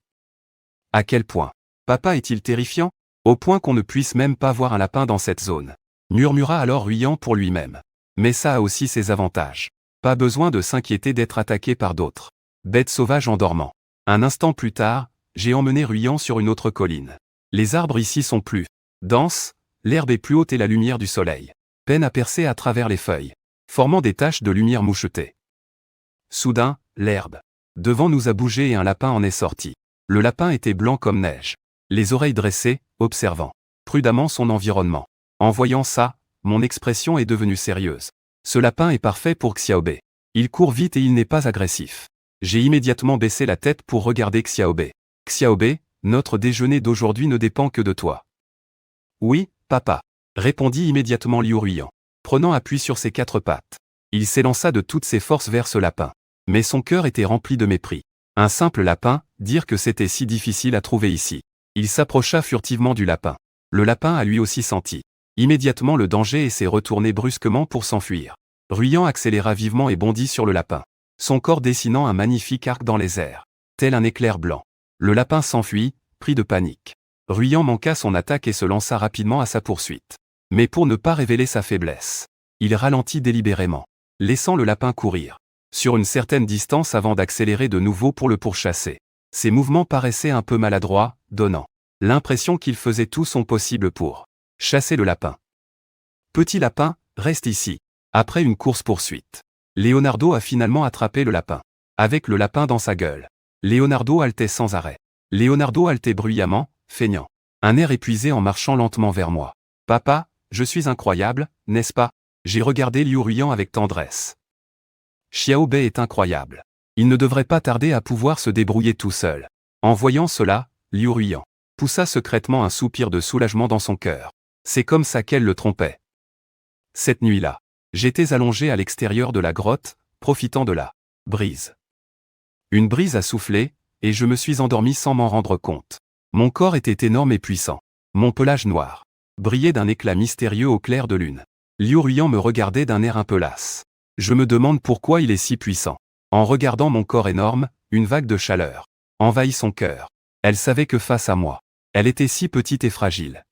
À quel point papa est-il terrifiant? Au point qu'on ne puisse même pas voir un lapin dans cette zone. Murmura alors Ruiyan pour lui-même. Mais ça a aussi ses avantages. Pas besoin de s'inquiéter d'être attaqué par d'autres bêtes sauvages en dormant. Un instant plus tard, j'ai emmené Ruiyan sur une autre colline. Les arbres ici sont plus denses, l'herbe est plus haute et la lumière du soleil peine à percer à travers les feuilles, formant des taches de lumière mouchetée. Soudain, l'herbe devant nous a bougé et un lapin en est sorti. Le lapin était blanc comme neige, les oreilles dressées, observant prudemment son environnement. En voyant ça, mon expression est devenue sérieuse. Ce lapin est parfait pour Xiaobei. Il court vite et il n'est pas agressif. J'ai immédiatement baissé la tête pour regarder Xiaobei. Xiaobei, notre déjeuner d'aujourd'hui ne dépend que de toi. Oui, papa, répondit immédiatement Liu Ruiyan, prenant appui sur ses 4 pattes. Il s'élança de toutes ses forces vers ce lapin. Mais son cœur était rempli de mépris. Un simple lapin, dire que c'était si difficile à trouver ici. Il s'approcha furtivement du lapin. Le lapin a lui aussi senti immédiatement le danger et s'est retourné brusquement pour s'enfuir. Ruiyan accéléra vivement et bondit sur le lapin, son corps dessinant un magnifique arc dans les airs, tel un éclair blanc. Le lapin s'enfuit, pris de panique. Ruiyan manqua son attaque et se lança rapidement à sa poursuite. Mais pour ne pas révéler sa faiblesse, il ralentit délibérément, laissant le lapin courir sur une certaine distance avant d'accélérer de nouveau pour le pourchasser. Ses mouvements paraissaient un peu maladroits, donnant l'impression qu'il faisait tout son possible pour chasser le lapin. Petit lapin, reste ici. Après une course-poursuite, Leonardo a finalement attrapé le lapin. Avec le lapin dans sa gueule, Leonardo haletait sans arrêt. Leonardo haletait bruyamment, feignant un air épuisé en marchant lentement vers moi. Papa, je suis incroyable, n'est-ce pas? J'ai regardé Liu Ruiyan avec tendresse. Xiaobei est incroyable. Il ne devrait pas tarder à pouvoir se débrouiller tout seul. En voyant cela, Liu Ruiyan poussa secrètement un soupir de soulagement dans son cœur. C'est comme ça qu'elle le trompait. Cette nuit-là, j'étais allongé à l'extérieur de la grotte, profitant de la brise. Une brise a soufflé, et je me suis endormi sans m'en rendre compte. Mon corps était énorme et puissant. Mon pelage noir brillait d'un éclat mystérieux au clair de lune. Liu Ruiyan me regardait d'un air un peu las. Je me demande pourquoi il est si puissant. En regardant mon corps énorme, une vague de chaleur envahit son cœur. Elle savait que face à moi, elle était si petite et fragile.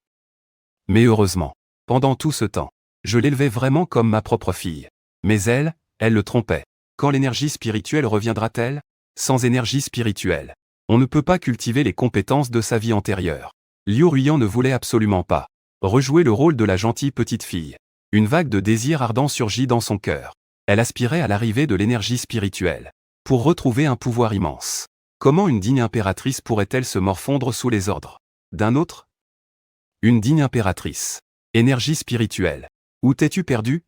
Mais heureusement, pendant tout ce temps, je l'élevais vraiment comme ma propre fille. Mais elle le trompait. Quand l'énergie spirituelle reviendra-t-elle? Sans énergie spirituelle, on ne peut pas cultiver les compétences de sa vie antérieure. Liu Ruiyan ne voulait absolument pas rejouer le rôle de la gentille petite fille. Une vague de désir ardent surgit dans son cœur. Elle aspirait à l'arrivée de l'énergie spirituelle, pour retrouver un pouvoir immense. Comment une digne impératrice pourrait-elle se morfondre sous les ordres d'un autre? Une digne impératrice. Énergie spirituelle. Où t'es-tu perdu?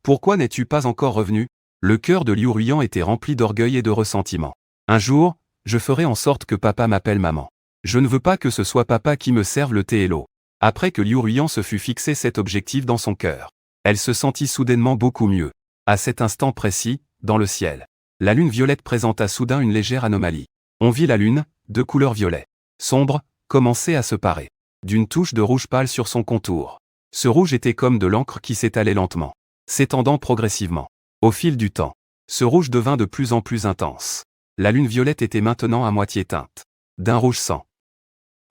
Pourquoi n'es-tu pas encore revenu? Le cœur de Liu Ruiyan était rempli d'orgueil et de ressentiment. Un jour, je ferai en sorte que papa m'appelle maman. Je ne veux pas que ce soit papa qui me serve le thé et l'eau. Après que Liu Ruiyan se fut fixé cet objectif dans son cœur, elle se sentit soudainement beaucoup mieux. À cet instant précis, dans le ciel, la lune violette présenta soudain une légère anomalie. On vit la lune, de couleur violet sombre, commencer à se parer d'une touche de rouge pâle sur son contour. Ce rouge était comme de l'encre qui s'étalait lentement, s'étendant progressivement. Au fil du temps, ce rouge devint de plus en plus intense. La lune violette était maintenant à moitié teinte d'un rouge sang.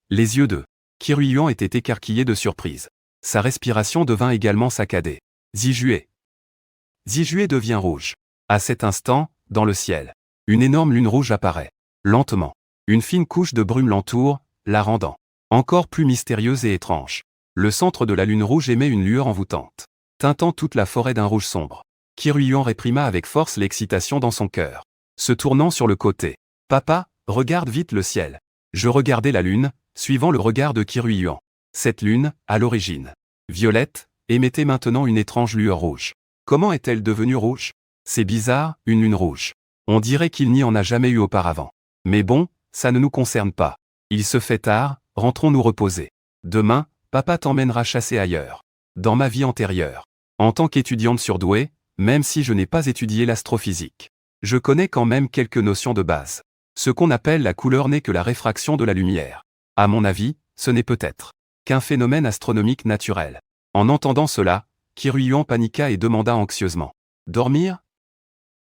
Les yeux de Kiryu étaient écarquillés de surprise. Sa respiration devint également saccadée. Zizue devient rouge. À cet instant, dans le ciel, une énorme lune rouge apparaît. Lentement, une fine couche de brume l'entoure, la rendant encore plus mystérieuse et étrange. Le centre de la lune rouge émet une lueur envoûtante, teintant toute la forêt d'un rouge sombre. Kiryu réprima avec force l'excitation dans son cœur. Se tournant sur le côté. « Papa, regarde vite le ciel. » Je regardais la lune, suivant le regard de Kiryu. Cette lune, à l'origine violette, émettait maintenant une étrange lueur rouge. Comment est-elle devenue rouge? C'est bizarre, une lune rouge. On dirait qu'il n'y en a jamais eu auparavant. Mais bon, ça ne nous concerne pas. Il se fait tard, rentrons nous reposer. Demain, papa t'emmènera chasser ailleurs. Dans ma vie antérieure, en tant qu'étudiante surdouée, même si je n'ai pas étudié l'astrophysique, je connais quand même quelques notions de base. Ce qu'on appelle la couleur n'est que la réfraction de la lumière. À mon avis, ce n'est peut-être qu'un phénomène astronomique naturel. En entendant cela, Kiryu paniqua et demanda anxieusement. Dormir?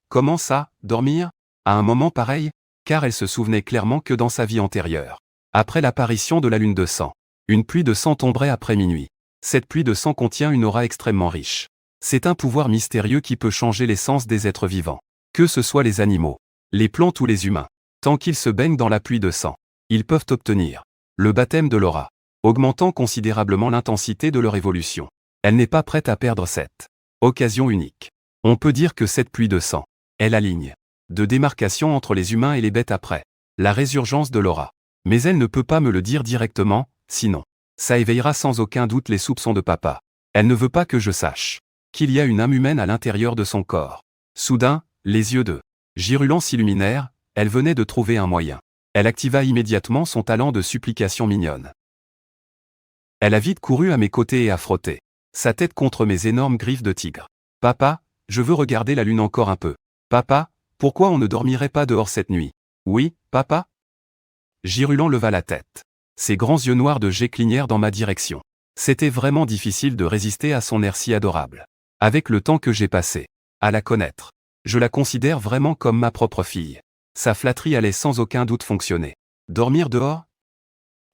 Comment ça, dormir? À un moment pareil? Car elle se souvenait clairement que dans sa vie antérieure, après l'apparition de la lune de sang, une pluie de sang tomberait après minuit. Cette pluie de sang contient une aura extrêmement riche. C'est un pouvoir mystérieux qui peut changer l'essence des êtres vivants. Que ce soit les animaux, les plantes ou les humains. Tant qu'ils se baignent dans la pluie de sang, ils peuvent obtenir le baptême de l'aura, augmentant considérablement l'intensité de leur évolution. Elle n'est pas prête à perdre cette occasion unique. On peut dire que cette pluie de sang est la ligne de démarcation entre les humains et les bêtes après la résurgence de l'aura. Mais elle ne peut pas me le dire directement, sinon ça éveillera sans aucun doute les soupçons de papa. Elle ne veut pas que je sache qu'il y a une âme humaine à l'intérieur de son corps. Soudain, les yeux de Girulan s'illuminèrent, elle venait de trouver un moyen. Elle activa immédiatement son talent de supplication mignonne. Elle a vite couru à mes côtés et a frotté sa tête contre mes énormes griffes de tigre. Papa, je veux regarder la lune encore un peu. Papa, pourquoi on ne dormirait pas dehors cette nuit? Oui, papa? Girulan leva la tête. Ses grands yeux noirs de jet clignèrent dans ma direction. C'était vraiment difficile de résister à son air si adorable. Avec le temps que j'ai passé à la connaître, je la considère vraiment comme ma propre fille. Sa flatterie allait sans aucun doute fonctionner. Dormir dehors?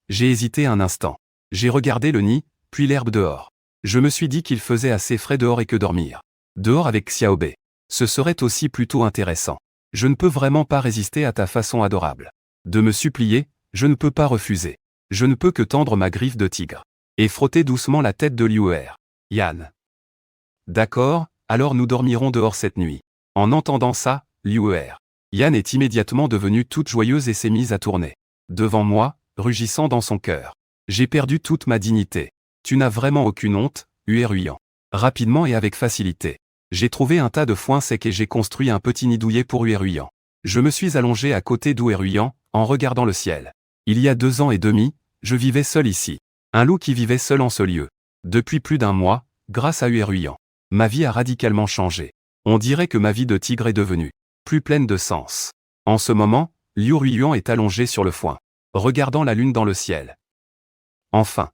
J'ai hésité un instant. J'ai regardé le nid, puis l'herbe dehors. Je me suis dit qu'il faisait assez frais dehors et que dormir dehors avec Xiaobei, ce serait aussi plutôt intéressant. Je ne peux vraiment pas résister à ta façon adorable de me supplier, je ne peux pas refuser. Je ne peux que tendre ma griffe de tigre et frotter doucement la tête de Liuer. Yan. D'accord, alors nous dormirons dehors cette nuit. En entendant ça, Liuer. Yan est immédiatement devenue toute joyeuse et s'est mise à tourner devant moi, rugissant dans son cœur. J'ai perdu toute ma dignité. Tu n'as vraiment aucune honte, Ueruyan. Rapidement et avec facilité. J'ai trouvé un tas de foin sec et j'ai construit un petit nid douillet pour Ueruyan. Je me suis allongé à côté d'Ueruyan, en regardant le ciel. Il y a 2 ans et demi, je vivais seul ici. Un loup qui vivait seul en ce lieu. Depuis plus d'1 mois, grâce à Ueruyan, ma vie a radicalement changé. On dirait que ma vie de tigre est devenue plus pleine de sens. En ce moment, Liuruyan est allongé sur le foin, regardant la lune dans le ciel. Enfin,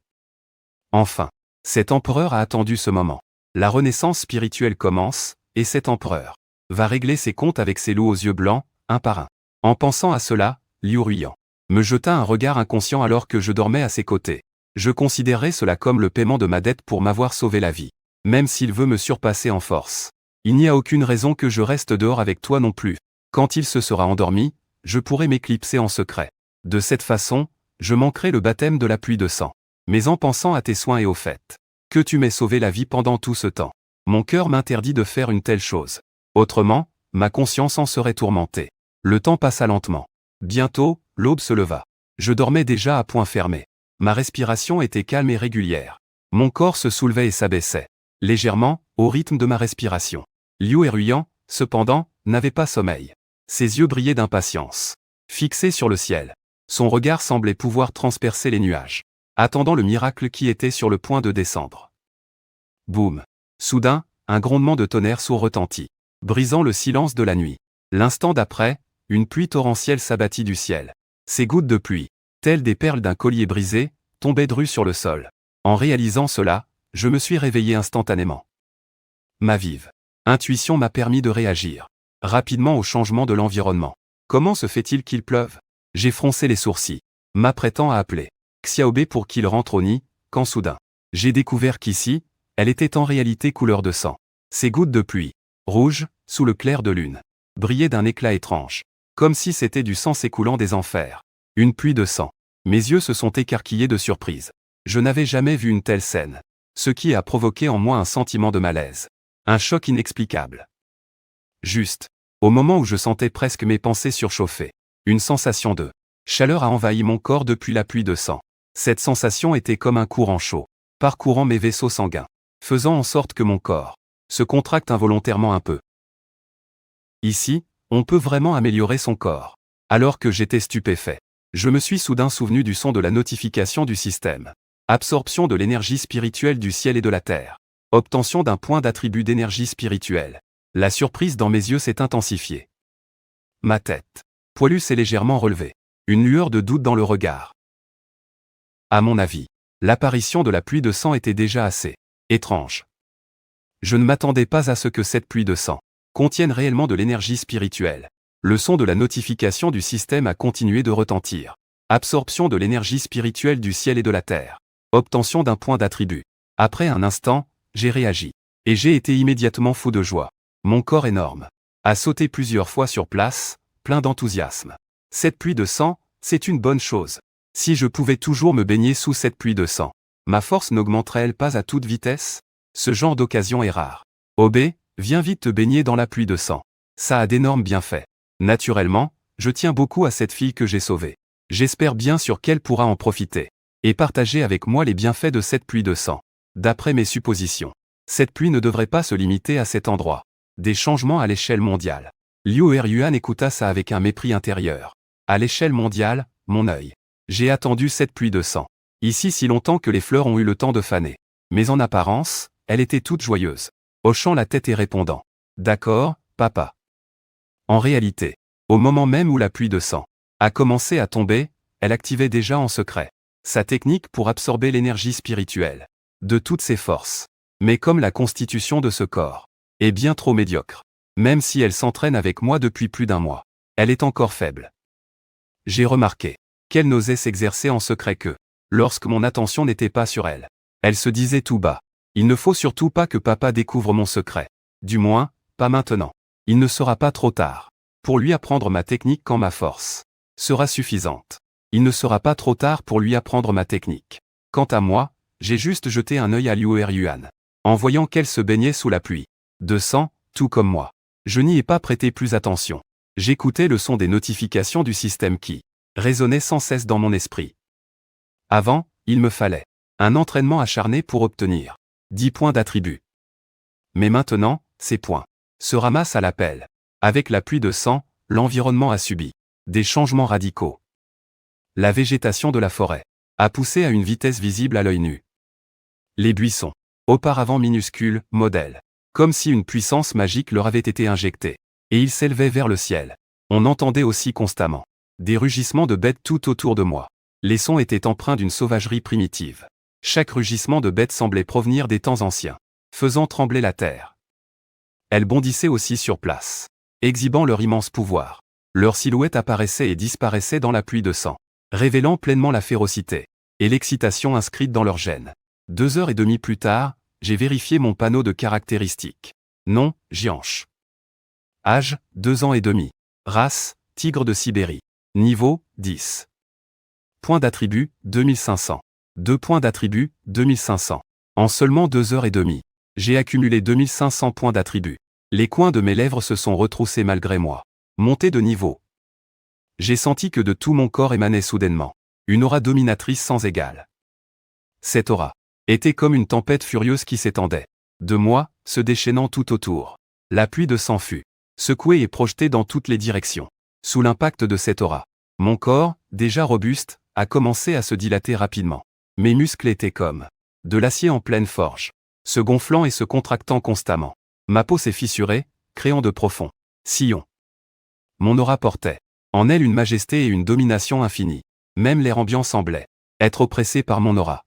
cet empereur a attendu ce moment. La renaissance spirituelle commence, et cet empereur va régler ses comptes avec ses loups aux yeux blancs, un par un. En pensant à cela, Liuruyan me jeta un regard inconscient alors que je dormais à ses côtés. Je considérerais cela comme le paiement de ma dette pour m'avoir sauvé la vie. Même s'il veut me surpasser en force. Il n'y a aucune raison que je reste dehors avec toi non plus. Quand il se sera endormi, je pourrai m'éclipser en secret. De cette façon, je manquerai le baptême de la pluie de sang. Mais en pensant à tes soins et au fait que tu m'aies sauvé la vie pendant tout ce temps, mon cœur m'interdit de faire une telle chose. Autrement, ma conscience en serait tourmentée. Le temps passa lentement. Bientôt, l'aube se leva. Je dormais déjà à poings fermés. Ma respiration était calme et régulière. Mon corps se soulevait et s'abaissait légèrement, au rythme de ma respiration. Liueruyan, cependant, n'avait pas sommeil. Ses yeux brillaient d'impatience. Fixés sur le ciel. Son regard semblait pouvoir transpercer les nuages, attendant le miracle qui était sur le point de descendre. Boum. Soudain, un grondement de tonnerre sourd retentit, brisant le silence de la nuit. L'instant d'après, une pluie torrentielle s'abattit du ciel. Ces gouttes de pluie, telles des perles d'un collier brisé, tombaient drues sur le sol. En réalisant cela, je me suis réveillé instantanément. Ma vive intuition m'a permis de réagir rapidement au changement de l'environnement. Comment se fait-il qu'il pleuve? J'ai froncé les sourcils, m'apprêtant à appeler Xiaobei pour qu'il rentre au nid, quand soudain, j'ai découvert qu'ici, elle était en réalité couleur de sang. Ces gouttes de pluie, rouges, sous le clair de lune, brillaient d'un éclat étrange, comme si c'était du sang s'écoulant des enfers. Une pluie de sang. Mes yeux se sont écarquillés de surprise. Je n'avais jamais vu une telle scène, ce qui a provoqué en moi un sentiment de malaise. Un choc inexplicable. Juste, au moment où je sentais presque mes pensées surchauffer, une sensation de chaleur a envahi mon corps depuis la pluie de sang. Cette sensation était comme un courant chaud, parcourant mes vaisseaux sanguins, faisant en sorte que mon corps se contracte involontairement un peu. Ici, on peut vraiment améliorer son corps. Alors que j'étais stupéfait, je me suis soudain souvenu du son de la notification du système. Absorption de l'énergie spirituelle du ciel et de la terre. Obtention d'un point d'attribut d'énergie spirituelle. La surprise dans mes yeux s'est intensifiée. Ma tête poilue s'est légèrement relevée. Une lueur de doute dans le regard. À mon avis, l'apparition de la pluie de sang était déjà assez étrange. Je ne m'attendais pas à ce que cette pluie de sang contienne réellement de l'énergie spirituelle. Le son de la notification du système a continué de retentir. Absorption de l'énergie spirituelle du ciel et de la terre. Obtention d'un point d'attribut. Après un instant, j'ai réagi. Et j'ai été immédiatement fou de joie. Mon corps énorme a sauté plusieurs fois sur place, plein d'enthousiasme. Cette pluie de sang, c'est une bonne chose. Si je pouvais toujours me baigner sous cette pluie de sang, ma force n'augmenterait-elle pas à toute vitesse? Ce genre d'occasion est rare. Obé, viens vite te baigner dans la pluie de sang. Ça a d'énormes bienfaits. Naturellement, je tiens beaucoup à cette fille que j'ai sauvée. J'espère bien sûr qu'elle pourra en profiter et partager avec moi les bienfaits de cette pluie de sang. D'après mes suppositions, cette pluie ne devrait pas se limiter à cet endroit. Des changements à l'échelle mondiale. Liu Eryuan écouta ça avec un mépris intérieur. À l'échelle mondiale, mon œil. J'ai attendu cette pluie de sang. Ici si longtemps que les fleurs ont eu le temps de faner. Mais en apparence, elle était toute joyeuse. Hochant la tête et répondant. D'accord, papa. En réalité, au moment même où la pluie de sang a commencé à tomber, elle activait déjà en secret sa technique pour absorber l'énergie spirituelle de toutes ses forces. Mais comme la constitution de ce corps est bien trop médiocre, même si elle s'entraîne avec moi depuis plus d'un mois, elle est encore faible. J'ai remarqué qu'elle n'osait s'exercer en secret que lorsque mon attention n'était pas sur elle. Elle se disait tout bas. Il ne faut surtout pas que papa découvre mon secret. Du moins, pas maintenant. Il ne sera pas trop tard pour lui apprendre ma technique quand ma force sera suffisante. Il ne sera pas trop tard pour lui apprendre ma technique. Quant à moi, j'ai juste jeté un œil à Liu Eryuan, en voyant qu'elle se baignait sous la pluie de sang, tout comme moi. Je n'y ai pas prêté plus attention. J'écoutais le son des notifications du système qui résonnait sans cesse dans mon esprit. Avant, il me fallait un entraînement acharné pour obtenir 10 points d'attribut. Mais maintenant, ces points se ramassent à l'appel. Avec la pluie de sang, l'environnement a subi des changements radicaux. La végétation de la forêt a poussé à une vitesse visible à l'œil nu. Les buissons, auparavant minuscules, modèles, comme si une puissance magique leur avait été injectée, et ils s'élevaient vers le ciel. On entendait aussi constamment des rugissements de bêtes tout autour de moi. Les sons étaient empreints d'une sauvagerie primitive. Chaque rugissement de bête semblait provenir des temps anciens, faisant trembler la terre. Elles bondissaient aussi sur place, exhibant leur immense pouvoir. Leurs silhouettes apparaissaient et disparaissaient dans la pluie de sang, révélant pleinement la férocité et l'excitation inscrites dans leurs gènes. 2 heures et demie plus tard, j'ai vérifié mon panneau de caractéristiques. Nom, Jianche. Âge, 2 ans et demi. Race, tigre de Sibérie. Niveau, 10. Points d'attribut, 2500. 2 points d'attribut, 2500. En seulement 2 heures et demie, j'ai accumulé 2500 points d'attribut. Les coins de mes lèvres se sont retroussés malgré moi. Monté de niveau. J'ai senti que de tout mon corps émanait soudainement une aura dominatrice sans égale. Cette aura était comme une tempête furieuse qui s'étendait de moi, se déchaînant tout autour. La pluie de sang fut secouée et projetée dans toutes les directions. Sous l'impact de cette aura, mon corps, déjà robuste, a commencé à se dilater rapidement. Mes muscles étaient comme de l'acier en pleine forge, se gonflant et se contractant constamment. Ma peau s'est fissurée, créant de profonds sillons. Mon aura portait en elle une majesté et une domination infinie. Même l'air ambiant semblait être oppressé par mon aura.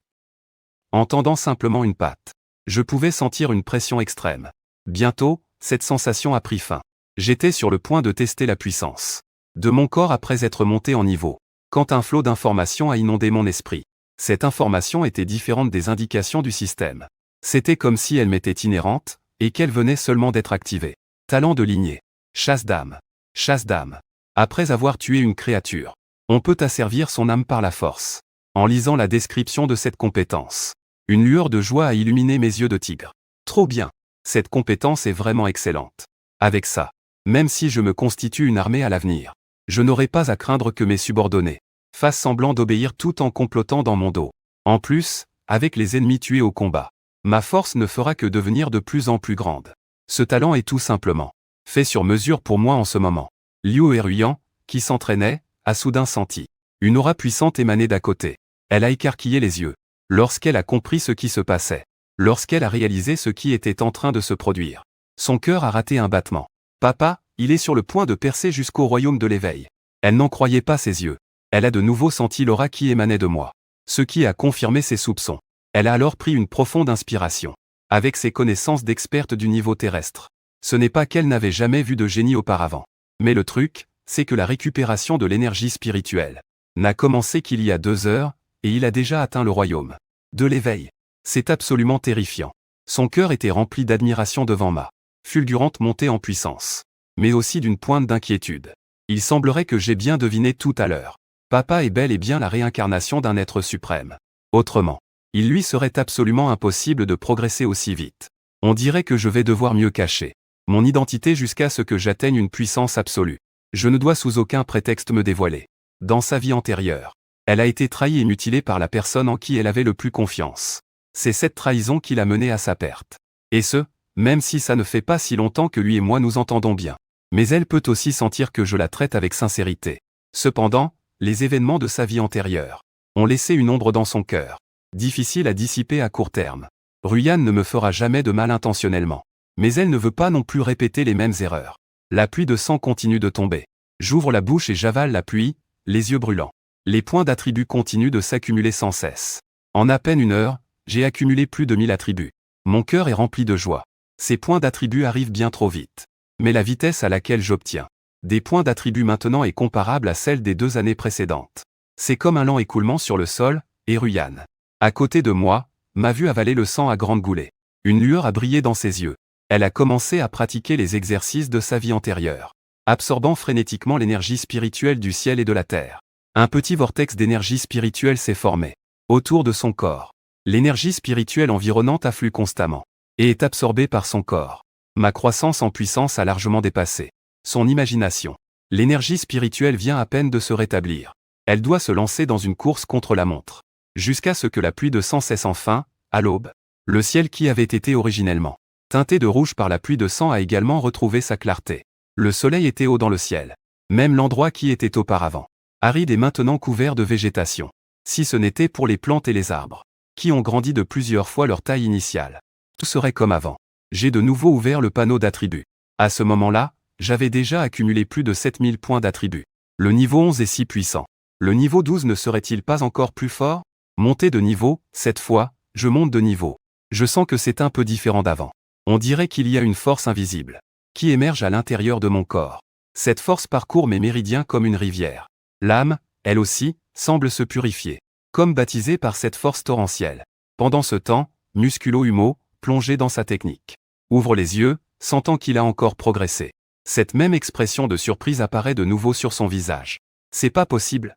En tendant simplement une patte, je pouvais sentir une pression extrême. Bientôt, cette sensation a pris fin. J'étais sur le point de tester la puissance de mon corps après être monté en niveau, quand un flot d'informations a inondé mon esprit. Cette information était différente des indications du système. C'était comme si elle m'était inhérente, et qu'elle venait seulement d'être activée. Talent de lignée. Chasse d'âme. Chasse d'âme. Après avoir tué une créature, on peut asservir son âme par la force. En lisant la description de cette compétence, une lueur de joie a illuminé mes yeux de tigre. Trop bien. Cette compétence est vraiment excellente. Avec ça, même si je me constitue une armée à l'avenir, je n'aurai pas à craindre que mes subordonnés fassent semblant d'obéir tout en complotant dans mon dos. En plus, avec les ennemis tués au combat, ma force ne fera que devenir de plus en plus grande. Ce talent est tout simplement fait sur mesure pour moi en ce moment. Liu Eruyan, qui s'entraînait, a soudain senti une aura puissante émaner d'à côté. Elle a écarquillé les yeux lorsqu'elle a compris ce qui se passait, lorsqu'elle a réalisé ce qui était en train de se produire. Son cœur a raté un battement. Papa, il est sur le point de percer jusqu'au royaume de l'éveil. Elle n'en croyait pas ses yeux. Elle a de nouveau senti l'aura qui émanait de moi, ce qui a confirmé ses soupçons. Elle a alors pris une profonde inspiration. Avec ses connaissances d'experte du niveau terrestre, ce n'est pas qu'elle n'avait jamais vu de génie auparavant. Mais le truc, c'est que la récupération de l'énergie spirituelle n'a commencé qu'il y a 2 heures, et il a déjà atteint le royaume de l'éveil. C'est absolument terrifiant. Son cœur était rempli d'admiration devant ma fulgurante montée en puissance, mais aussi d'une pointe d'inquiétude. Il semblerait que j'ai bien deviné tout à l'heure. Papa est bel et bien la réincarnation d'un être suprême. Autrement, il lui serait absolument impossible de progresser aussi vite. On dirait que je vais devoir mieux cacher mon identité jusqu'à ce que j'atteigne une puissance absolue. Je ne dois sous aucun prétexte me dévoiler. Dans sa vie antérieure, elle a été trahie et mutilée par la personne en qui elle avait le plus confiance. C'est cette trahison qui l'a menée à sa perte. Et ce, même si ça ne fait pas si longtemps que lui et moi nous entendons bien. Mais elle peut aussi sentir que je la traite avec sincérité. Cependant, les événements de sa vie antérieure ont laissé une ombre dans son cœur, difficile à dissiper à court terme. Ruyan ne me fera jamais de mal intentionnellement. Mais elle ne veut pas non plus répéter les mêmes erreurs. La pluie de sang continue de tomber. J'ouvre la bouche et j'avale la pluie, les yeux brûlants. Les points d'attributs continuent de s'accumuler sans cesse. En à peine 1 heure, j'ai accumulé plus de 1000 attributs. Mon cœur est rempli de joie. Ces points d'attributs arrivent bien trop vite. Mais la vitesse à laquelle j'obtiens des points d'attributs maintenant est comparable à celle des 2 années précédentes. C'est comme un lent écoulement sur le sol, et Ruyan, à côté de moi, m'a vu avaler le sang à grandes goulées. Une lueur a brillé dans ses yeux. Elle a commencé à pratiquer les exercices de sa vie antérieure, absorbant frénétiquement l'énergie spirituelle du ciel et de la terre. Un petit vortex d'énergie spirituelle s'est formé autour de son corps. L'énergie spirituelle environnante afflue constamment et est absorbée par son corps. Ma croissance en puissance a largement dépassé son imagination. L'énergie spirituelle vient à peine de se rétablir. Elle doit se lancer dans une course contre la montre, jusqu'à ce que la pluie de sang cesse enfin, à l'aube. Le ciel qui avait été originellement teinté de rouge par la pluie de sang a également retrouvé sa clarté. Le soleil était haut dans le ciel. Même l'endroit qui était auparavant aride est maintenant couvert de végétation. Si ce n'était pour les plantes et les arbres, qui ont grandi de plusieurs fois leur taille initiale, tout serait comme avant. J'ai de nouveau ouvert le panneau d'attributs. À ce moment-là, j'avais déjà accumulé plus de 7000 points d'attributs. Le niveau 11 est si puissant. Le niveau 12 ne serait-il pas encore plus fort? Monter de niveau, cette fois, je monte de niveau. Je sens que c'est un peu différent d'avant. On dirait qu'il y a une force invisible qui émerge à l'intérieur de mon corps. Cette force parcourt mes méridiens comme une rivière. L'âme, elle aussi, semble se purifier, comme baptisée par cette force torrentielle. Pendant ce temps, Musculo Humo, plongé dans sa technique, ouvre les yeux, sentant qu'il a encore progressé. Cette même expression de surprise apparaît de nouveau sur son visage. C'est pas possible.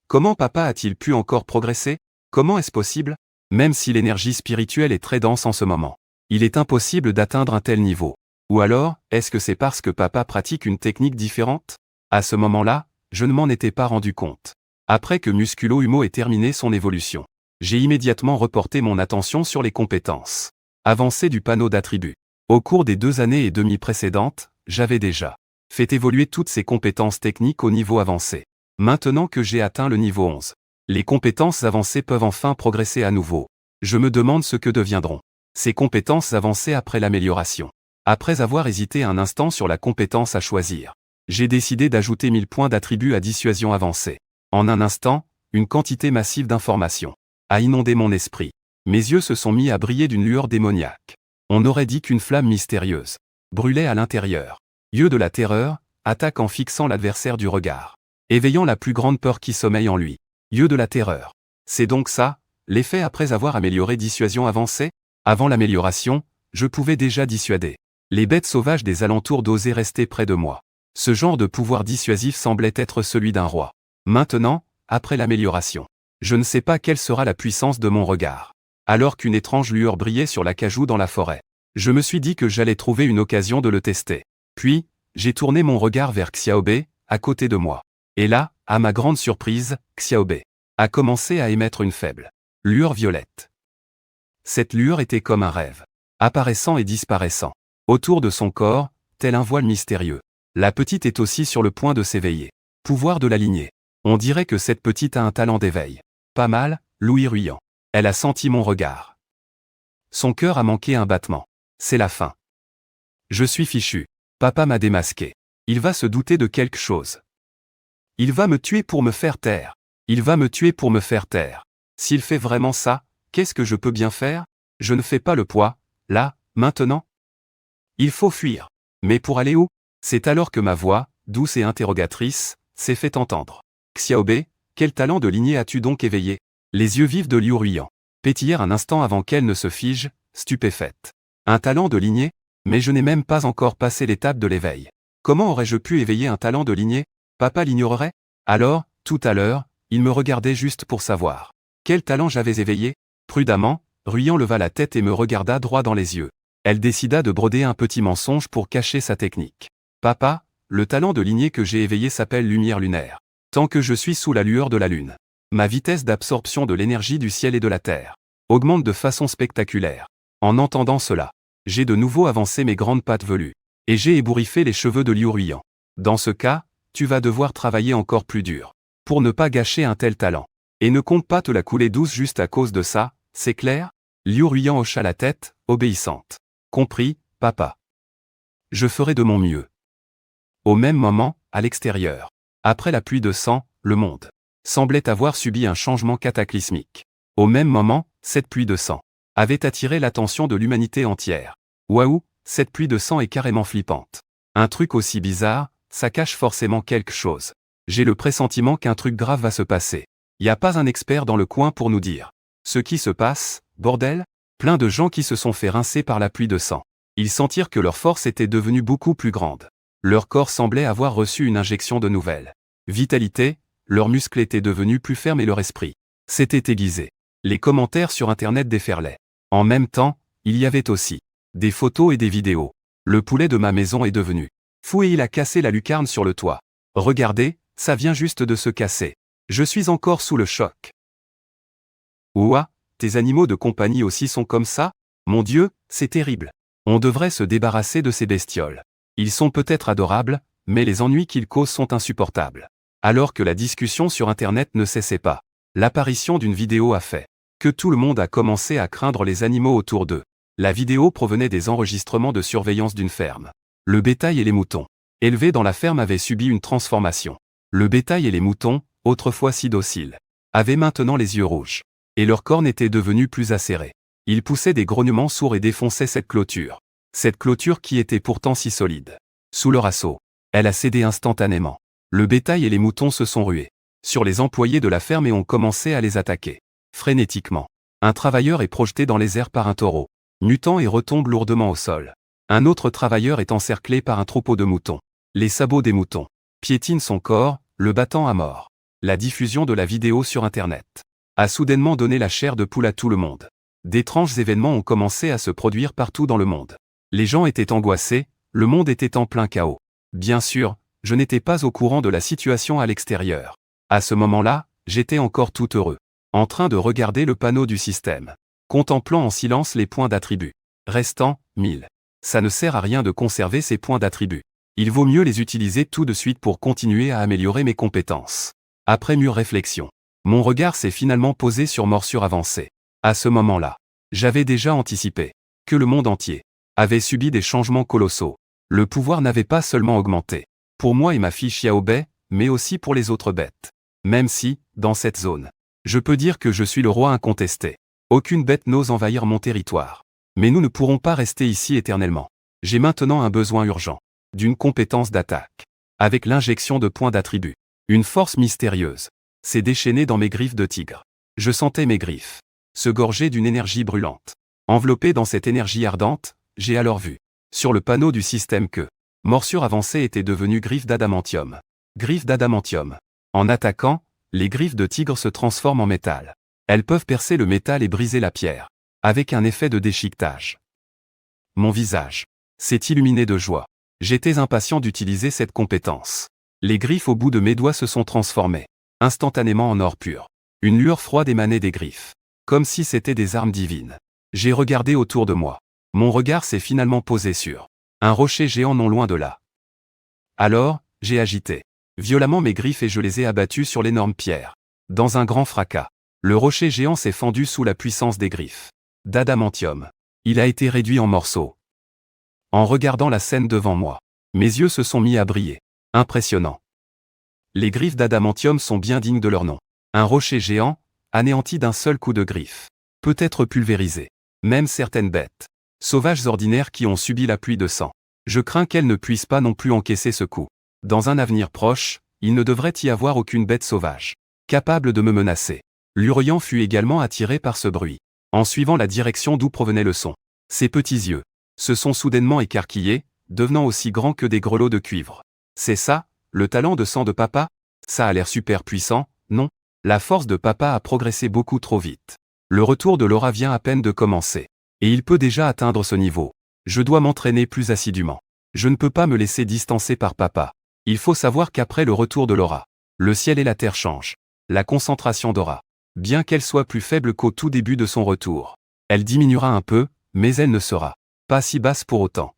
Comment papa a-t-il pu encore progresser? Comment est-ce possible? Même si l'énergie spirituelle est très dense en ce moment, il est impossible d'atteindre un tel niveau. Ou alors, est-ce que c'est parce que papa pratique une technique différente? À ce moment-là, je ne m'en étais pas rendu compte. Après que Musculo Humo ait terminé son évolution, j'ai immédiatement reporté mon attention sur les compétences avancées du panneau d'attributs. Au cours des 2 années et demie précédentes, j'avais déjà fait évoluer toutes ces compétences techniques au niveau avancé. Maintenant que j'ai atteint le niveau 11, les compétences avancées peuvent enfin progresser à nouveau. Je me demande ce que deviendront ces compétences avancées après l'amélioration. Après avoir hésité un instant sur la compétence à choisir, j'ai décidé d'ajouter 1000 points d'attribut à dissuasion avancée. En un instant, une quantité massive d'informations a inondé mon esprit. Mes yeux se sont mis à briller d'une lueur démoniaque. On aurait dit qu'une flamme mystérieuse brûlait à l'intérieur. Yeux de la terreur, attaque en fixant l'adversaire du regard, éveillant la plus grande peur qui sommeille en lui. Yeux de la terreur. C'est donc ça, l'effet après avoir amélioré dissuasion avancée? Avant l'amélioration, je pouvais déjà dissuader les bêtes sauvages des alentours d'oser rester près de moi. Ce genre de pouvoir dissuasif semblait être celui d'un roi. Maintenant, après l'amélioration, je ne sais pas quelle sera la puissance de mon regard. Alors qu'une étrange lueur brillait sur l'acajou dans la forêt, je me suis dit que j'allais trouver une occasion de le tester. Puis, j'ai tourné mon regard vers Xiaobei, à côté de moi. Et là, à ma grande surprise, Xiaobei a commencé à émettre une faible lueur violette. Cette lueur était comme un rêve, apparaissant et disparaissant autour de son corps, tel un voile mystérieux. La petite est aussi sur le point de s'éveiller. Pouvoir de la lignée. On dirait que cette petite a un talent d'éveil. Pas mal, Louis Ruyant. Elle a senti mon regard. Son cœur a manqué un battement. C'est la fin. Je suis fichu. Papa m'a démasqué. Il va se douter de quelque chose. Il va me tuer pour me faire taire. Il va me tuer pour me faire taire. S'il fait vraiment ça, qu'est-ce que je peux bien faire? Je ne fais pas le poids, là, maintenant. Il faut fuir. Mais pour aller où? C'est alors que ma voix, douce et interrogatrice, s'est fait entendre. Xiaobei, quel talent de lignée as-tu donc éveillé? Les yeux vifs de Liu Ruyant pétillèrent un instant avant qu'elle ne se fige, stupéfaite. Un talent de lignée? Mais je n'ai même pas encore passé l'étape de l'éveil. Comment aurais-je pu éveiller un talent de lignée? Papa l'ignorerait? Alors, tout à l'heure, il me regardait juste pour savoir quel talent j'avais éveillé. Prudemment, Ruyant leva la tête et me regarda droit dans les yeux. Elle décida de broder un petit mensonge pour cacher sa technique. Papa, le talent de lignée que j'ai éveillé s'appelle lumière lunaire. Tant que je suis sous la lueur de la lune, ma vitesse d'absorption de l'énergie du ciel et de la terre augmente de façon spectaculaire. En entendant cela, j'ai de nouveau avancé mes grandes pattes velues, et j'ai ébouriffé les cheveux de Liu Ruyant. Dans ce cas, tu vas devoir travailler encore plus dur pour ne pas gâcher un tel talent. Et ne compte pas te la couler douce juste à cause de ça, c'est clair? Liu Ruyant hocha la tête, obéissante. Compris, papa. Je ferai de mon mieux. Au même moment, à l'extérieur, après la pluie de sang, le monde semblait avoir subi un changement cataclysmique. Au même moment, cette pluie de sang avait attiré l'attention de l'humanité entière. Waouh, cette pluie de sang est carrément flippante. Un truc aussi bizarre, ça cache forcément quelque chose. J'ai le pressentiment qu'un truc grave va se passer. Y a pas un expert dans le coin pour nous dire ce qui se passe, bordel? Plein de gens qui se sont fait rincer par la pluie de sang. Ils sentirent que leur force était devenue beaucoup plus grande. Leur corps semblait avoir reçu une injection de nouvelle vitalité, leurs muscles étaient devenus plus fermes et leur esprit s'était aiguisé. Les commentaires sur Internet déferlaient. En même temps, il y avait aussi des photos et des vidéos. Le poulet de ma maison est devenu fou et il a cassé la lucarne sur le toit. Regardez, ça vient juste de se casser. Je suis encore sous le choc. Ouah, tes animaux de compagnie aussi sont comme ça? Mon Dieu, c'est terrible. On devrait se débarrasser de ces bestioles. Ils sont peut-être adorables, mais les ennuis qu'ils causent sont insupportables. Alors que la discussion sur Internet ne cessait pas, l'apparition d'une vidéo a fait que tout le monde a commencé à craindre les animaux autour d'eux. La vidéo provenait des enregistrements de surveillance d'une ferme. Le bétail et les moutons, élevés dans la ferme, avaient subi une transformation. Le bétail et les moutons, autrefois si dociles, avaient maintenant les yeux rouges. Et leurs cornes étaient devenues plus acérées. Ils poussaient des grognements sourds et défonçaient cette clôture. Cette clôture qui était pourtant si solide. Sous leur assaut, elle a cédé instantanément. Le bétail et les moutons se sont rués sur les employés de la ferme et ont commencé à les attaquer. Frénétiquement, un travailleur est projeté dans les airs par un taureau, mutant et retombe lourdement au sol. Un autre travailleur est encerclé par un troupeau de moutons. Les sabots des moutons piétinent son corps, le battant à mort. La diffusion de la vidéo sur Internet a soudainement donné la chair de poule à tout le monde. D'étranges événements ont commencé à se produire partout dans le monde. Les gens étaient angoissés, le monde était en plein chaos. Bien sûr, je n'étais pas au courant de la situation à l'extérieur. À ce moment-là, j'étais encore tout heureux, en train de regarder le panneau du système, contemplant en silence les points d'attribut. Restant, 1000. Ça ne sert à rien de conserver ces points d'attribut. Il vaut mieux les utiliser tout de suite pour continuer à améliorer mes compétences. Après mûre réflexion, mon regard s'est finalement posé sur morsure avancée. À ce moment-là, j'avais déjà anticipé que le monde entier avait subi des changements colossaux. Le pouvoir n'avait pas seulement augmenté. Pour moi et ma fille Xiaobei, mais aussi pour les autres bêtes. Même si, dans cette zone, je peux dire que je suis le roi incontesté. Aucune bête n'ose envahir mon territoire. Mais nous ne pourrons pas rester ici éternellement. J'ai maintenant un besoin urgent. D'une compétence d'attaque. Avec l'injection de points d'attribut. Une force mystérieuse s'est déchaînée dans mes griffes de tigre. Je sentais mes griffes se gorger d'une énergie brûlante. Enveloppé dans cette énergie ardente, j'ai alors vu, sur le panneau du système que morsure avancée était devenue griffe d'adamantium. Griffe d'adamantium. En attaquant, les griffes de tigre se transforment en métal. Elles peuvent percer le métal et briser la pierre, avec un effet de déchiquetage. Mon visage s'est illuminé de joie. J'étais impatient d'utiliser cette compétence. Les griffes au bout de mes doigts se sont transformées, instantanément en or pur. Une lueur froide émanait des griffes, comme si c'était des armes divines. J'ai regardé autour de moi. Mon regard s'est finalement posé sur un rocher géant non loin de là. Alors, j'ai agité violemment mes griffes et je les ai abattues sur l'énorme pierre. Dans un grand fracas, le rocher géant s'est fendu sous la puissance des griffes d'adamantium. Il a été réduit en morceaux. En regardant la scène devant moi, mes yeux se sont mis à briller. Impressionnant. Les griffes d'adamantium sont bien dignes de leur nom. Un rocher géant, anéanti d'un seul coup de griffe, peut être pulvérisé. Même certaines bêtes sauvages ordinaires qui ont subi la pluie de sang. Je crains qu'elles ne puissent pas non plus encaisser ce coup. Dans un avenir proche, il ne devrait y avoir aucune bête sauvage capable de me menacer. L'Urien fut également attiré par ce bruit. En suivant la direction d'où provenait le son, ses petits yeux se sont soudainement écarquillés, devenant aussi grands que des grelots de cuivre. C'est ça, le talent de sang de papa? Ça a l'air super puissant, non? La force de papa a progressé beaucoup trop vite. Le retour de Laura vient à peine de commencer. Et il peut déjà atteindre ce niveau. Je dois m'entraîner plus assidûment. Je ne peux pas me laisser distancer par papa. Il faut savoir qu'après le retour de Laura, le ciel et la terre changent. La concentration d'Aura, bien qu'elle soit plus faible qu'au tout début de son retour, elle diminuera un peu, mais elle ne sera pas si basse pour autant.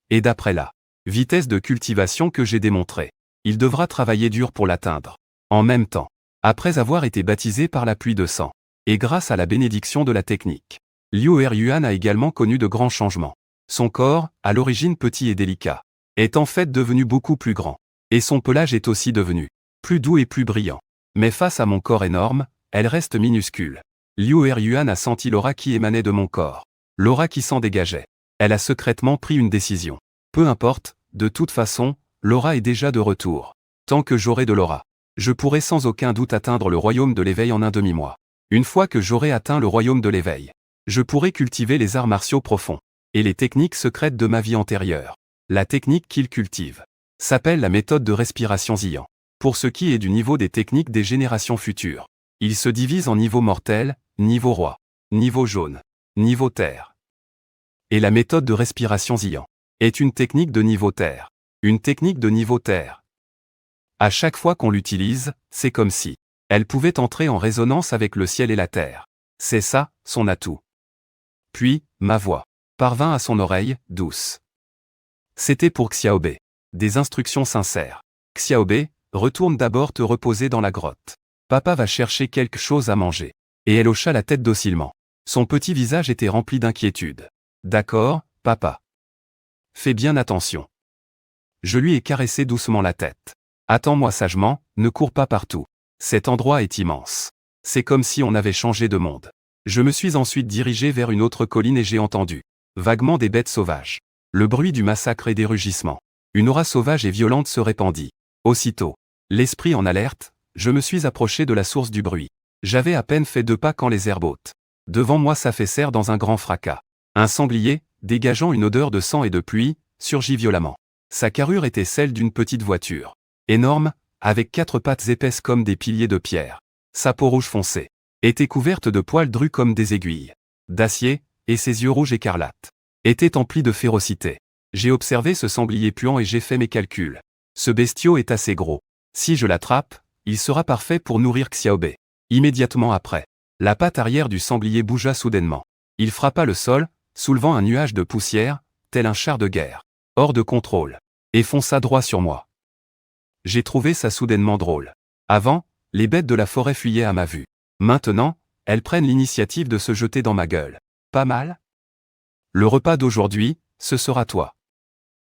Et d'après la vitesse de cultivation que j'ai démontrée, il devra travailler dur pour l'atteindre. En même temps, après avoir été baptisé par la pluie de sang, et grâce à la bénédiction de la technique, Liu Eryuan a également connu de grands changements. Son corps, à l'origine petit et délicat, est en fait devenu beaucoup plus grand. Et son pelage est aussi devenu plus doux et plus brillant. Mais face à mon corps énorme, elle reste minuscule. Liu Eryuan a senti l'aura qui émanait de mon corps. L'aura qui s'en dégageait. Elle a secrètement pris une décision. Peu importe, de toute façon, l'aura est déjà de retour. Tant que j'aurai de l'aura, je pourrai sans aucun doute atteindre le royaume de l'éveil en un demi-mois. Une fois que j'aurai atteint le royaume de l'éveil, je pourrai cultiver les arts martiaux profonds et les techniques secrètes de ma vie antérieure. La technique qu'il cultive s'appelle la méthode de respiration Ziyan. Pour ce qui est du niveau des techniques des générations futures, il se divise en niveau mortel, niveau roi, niveau jaune, niveau terre. Et la méthode de respiration Ziyan est une technique de niveau terre. Une technique de niveau terre. À chaque fois qu'on l'utilise, c'est comme si elle pouvait entrer en résonance avec le ciel et la terre. C'est ça, son atout. Puis, ma voix parvint à son oreille, douce. C'était pour Xiaobei. Des instructions sincères. Xiaobei, retourne d'abord te reposer dans la grotte. Papa va chercher quelque chose à manger. Et elle hocha la tête docilement. Son petit visage était rempli d'inquiétude. D'accord, papa. Fais bien attention. Je lui ai caressé doucement la tête. Attends-moi sagement, ne cours pas partout. Cet endroit est immense. C'est comme si on avait changé de monde. Je me suis ensuite dirigé vers une autre colline et j'ai entendu vaguement des bêtes sauvages. Le bruit du massacre et des rugissements. Une aura sauvage et violente se répandit. Aussitôt, l'esprit en alerte, je me suis approché de la source du bruit. J'avais à peine fait 2 pas quand les herbes hautes devant moi s'affaissèrent dans un grand fracas. Un sanglier, dégageant une odeur de sang et de pluie, surgit violemment. Sa carrure était celle d'une petite voiture. Énorme, avec 4 pattes épaisses comme des piliers de pierre. Sa peau rouge foncée était couverte de poils drus comme des aiguilles d'acier, et ses yeux rouges écarlates étaient emplis de férocité. J'ai observé ce sanglier puant et j'ai fait mes calculs. Ce bestiau est assez gros. Si je l'attrape, il sera parfait pour nourrir Xiaobei. Immédiatement après, la patte arrière du sanglier bougea soudainement. Il frappa le sol, soulevant un nuage de poussière, tel un char de guerre, hors de contrôle, et fonça droit sur moi. J'ai trouvé ça soudainement drôle. Avant, les bêtes de la forêt fuyaient à ma vue. Maintenant, elles prennent l'initiative de se jeter dans ma gueule. Pas mal? Le repas d'aujourd'hui, ce sera toi.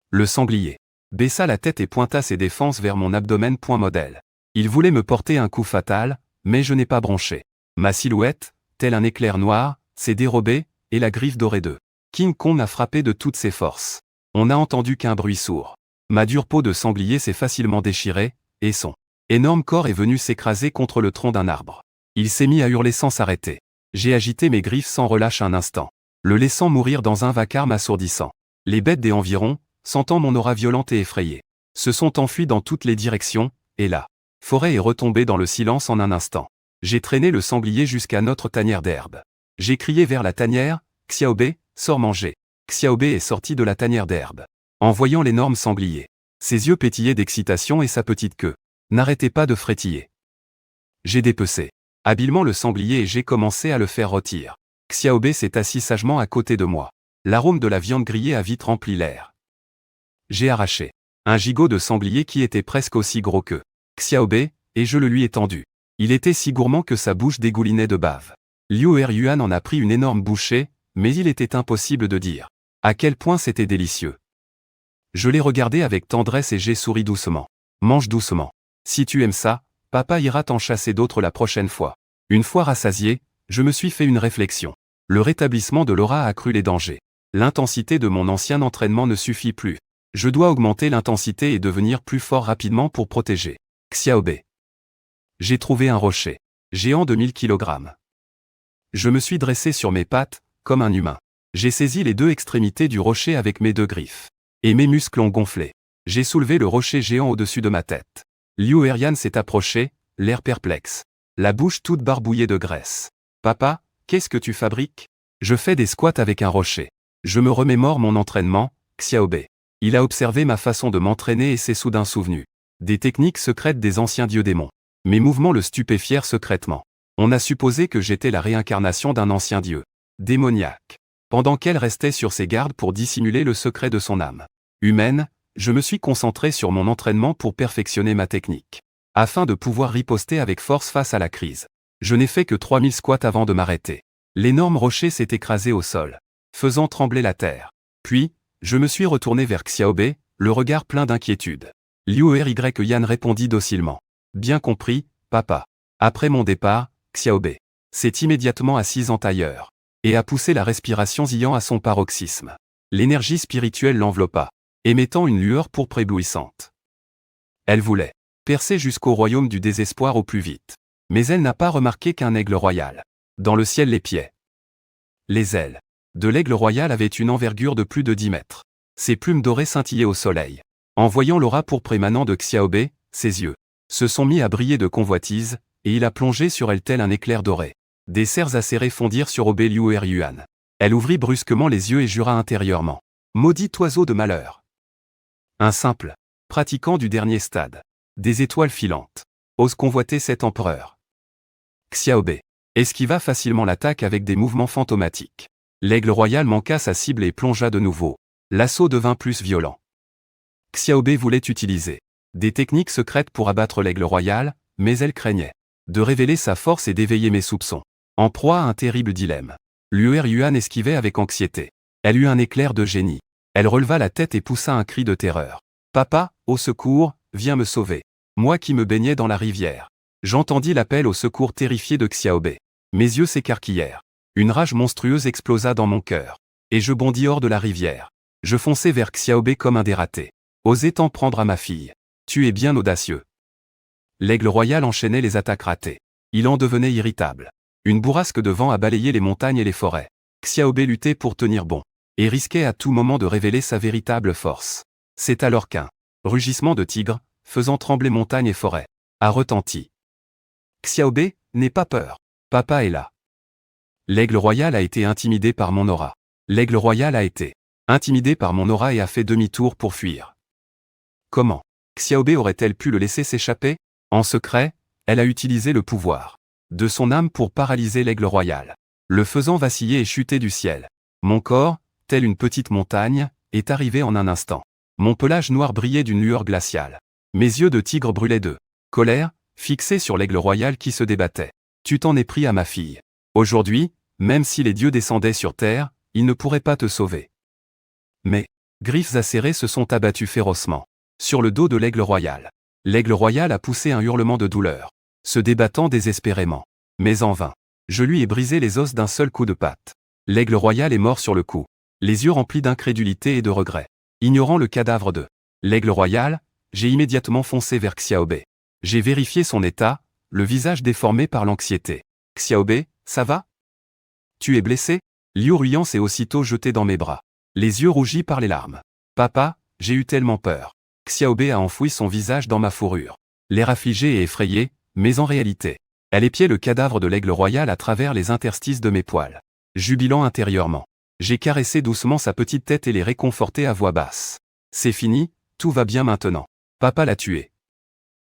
Le sanglier baissa la tête et pointa ses défenses vers mon abdomen. Modèle. Il voulait me porter un coup fatal, mais je n'ai pas bronché. Ma silhouette, tel un éclair noir, s'est dérobée, et la griffe dorée de King Kong a frappé de toutes ses forces. On n'a entendu qu'un bruit sourd. Ma dure peau de sanglier s'est facilement déchirée, et son énorme corps est venu s'écraser contre le tronc d'un arbre. Il s'est mis à hurler sans s'arrêter. J'ai agité mes griffes sans relâche un instant, le laissant mourir dans un vacarme assourdissant. Les bêtes des environs, sentant mon aura violente et effrayée, se sont enfuies dans toutes les directions, et la forêt est retombée dans le silence en un instant. J'ai traîné le sanglier jusqu'à notre tanière d'herbe. J'ai crié vers la tanière, « Xiaobei, sors manger !» Xiaobei est sorti de la tanière d'herbe. En voyant l'énorme sanglier, ses yeux pétillaient d'excitation et sa petite queue n'arrêtait pas de frétiller. J'ai dépecé habilement le sanglier et j'ai commencé à le faire rôtir. Xiaobei s'est assis sagement à côté de moi. L'arôme de la viande grillée a vite rempli l'air. J'ai arraché un gigot de sanglier qui était presque aussi gros que Xiaobei, et je le lui ai tendu. Il était si gourmand que sa bouche dégoulinait de bave. Liu Eryuan en a pris une énorme bouchée, mais il était impossible de dire à quel point c'était délicieux. Je l'ai regardé avec tendresse et j'ai souri doucement. Mange doucement. Si tu aimes ça, papa ira t'en chasser d'autres la prochaine fois. Une fois rassasié, je me suis fait une réflexion. Le rétablissement de l'aura a accru les dangers. L'intensité de mon ancien entraînement ne suffit plus. Je dois augmenter l'intensité et devenir plus fort rapidement pour protéger Xiaobei. J'ai trouvé un rocher géant de 1000 kg. Je me suis dressé sur mes pattes, comme un humain. J'ai saisi les deux extrémités du rocher avec mes deux griffes. Et mes muscles ont gonflé. J'ai soulevé le rocher géant au-dessus de ma tête. Liu Eryuan s'est approché, l'air perplexe. La bouche toute barbouillée de graisse. Papa, qu'est-ce que tu fabriques? Je fais des squats avec un rocher. Je me remémore mon entraînement, Xiaobei. Il a observé ma façon de m'entraîner et s'est soudain souvenu des techniques secrètes des anciens dieux démons. Mes mouvements le stupéfièrent secrètement. On a supposé que j'étais la réincarnation d'un ancien dieu démoniaque. Pendant qu'elle restait sur ses gardes pour dissimuler le secret de son âme humaine, je me suis concentré sur mon entraînement pour perfectionner ma technique, afin de pouvoir riposter avec force face à la crise. Je n'ai fait que 3000 squats avant de m'arrêter. L'énorme rocher s'est écrasé au sol, faisant trembler la terre. Puis, je me suis retourné vers Xiaobei, le regard plein d'inquiétude. Liu Eryuan répondit docilement. Bien compris, papa. Après mon départ, Xiaobei s'est immédiatement assise en tailleur et a poussé la respiration zillant à son paroxysme. L'énergie spirituelle l'enveloppa, émettant une lueur pourpre éblouissante. Elle voulait percer jusqu'au royaume du désespoir au plus vite. Mais elle n'a pas remarqué qu'un aigle royal dans le ciel l'épiait. Les ailes de l'aigle royal avaient une envergure de plus de 10 mètres. Ses plumes dorées scintillaient au soleil. En voyant l'aura pourpre émanant de Xiaobei, ses yeux se sont mis à briller de convoitise, et il a plongé sur elle tel un éclair doré. Des cerfs acérés fondirent sur Liu Eryuan. Elle ouvrit brusquement les yeux et jura intérieurement. Maudit oiseau de malheur. Un simple pratiquant du dernier stade. Des étoiles filantes ose convoiter cet empereur. Xiaobei esquiva facilement l'attaque avec des mouvements fantomatiques. L'aigle royal manqua sa cible et plongea de nouveau. L'assaut devint plus violent. Xiaobei voulait utiliser des techniques secrètes pour abattre l'aigle royal, mais elle craignait de révéler sa force et d'éveiller mes soupçons. En proie à un terrible dilemme, Liu Eryuan esquivait avec anxiété. Elle eut un éclair de génie. Elle releva la tête et poussa un cri de terreur. « Papa, au secours, viens me sauver. Moi qui me baignais dans la rivière. » J'entendis l'appel au secours terrifié de Xiaobei. Mes yeux s'écarquillèrent. Une rage monstrueuse explosa dans mon cœur. Et je bondis hors de la rivière. Je fonçai vers Xiaobei comme un dératé. Osez t'en prendre à ma fille. Tu es bien audacieux. L'aigle royal enchaînait les attaques ratées. Il en devenait irritable. Une bourrasque de vent a balayé les montagnes et les forêts. Xiaobei luttait pour tenir bon, et risquait à tout moment de révéler sa véritable force. C'est alors qu'un rugissement de tigre, faisant trembler montagnes et forêts, a retenti. Xiaobei, n'aie pas peur. Papa est là. L'aigle royal a été intimidé par mon aura. L'aigle royal a été intimidé par mon aura et a fait demi-tour pour fuir. Comment Xiaobei aurait-elle pu le laisser s'échapper? En secret, elle a utilisé le pouvoir de son âme pour paralyser l'aigle royal, le faisant vaciller et chuter du ciel. Mon corps, tel une petite montagne, est arrivé en un instant. Mon pelage noir brillait d'une lueur glaciale. Mes yeux de tigre brûlaient de colère, fixés sur l'aigle royal qui se débattait. Tu t'en es pris à ma fille. Aujourd'hui, même si les dieux descendaient sur terre, il ne pourrait pas te sauver. Mais, griffes acérées se sont abattues férocement sur le dos de l'aigle royal. L'aigle royal a poussé un hurlement de douleur, se débattant désespérément. Mais en vain. Je lui ai brisé les os d'un seul coup de patte. L'aigle royal est mort sur le coup, les yeux remplis d'incrédulité et de regret. Ignorant le cadavre de l'aigle royal, j'ai immédiatement foncé vers Xiaobei. J'ai vérifié son état, le visage déformé par l'anxiété. Xiaobei, ça va? Tu es blessé? Liu Ruiyan s'est aussitôt jeté dans mes bras, les yeux rougis par les larmes. Papa, j'ai eu tellement peur. Xiaobei a enfoui son visage dans ma fourrure, l'air affligé et effrayé, mais en réalité, elle épiait le cadavre de l'aigle royal à travers les interstices de mes poils. Jubilant intérieurement, j'ai caressé doucement sa petite tête et l'ai réconforté à voix basse. C'est fini, tout va bien maintenant. Papa l'a tué.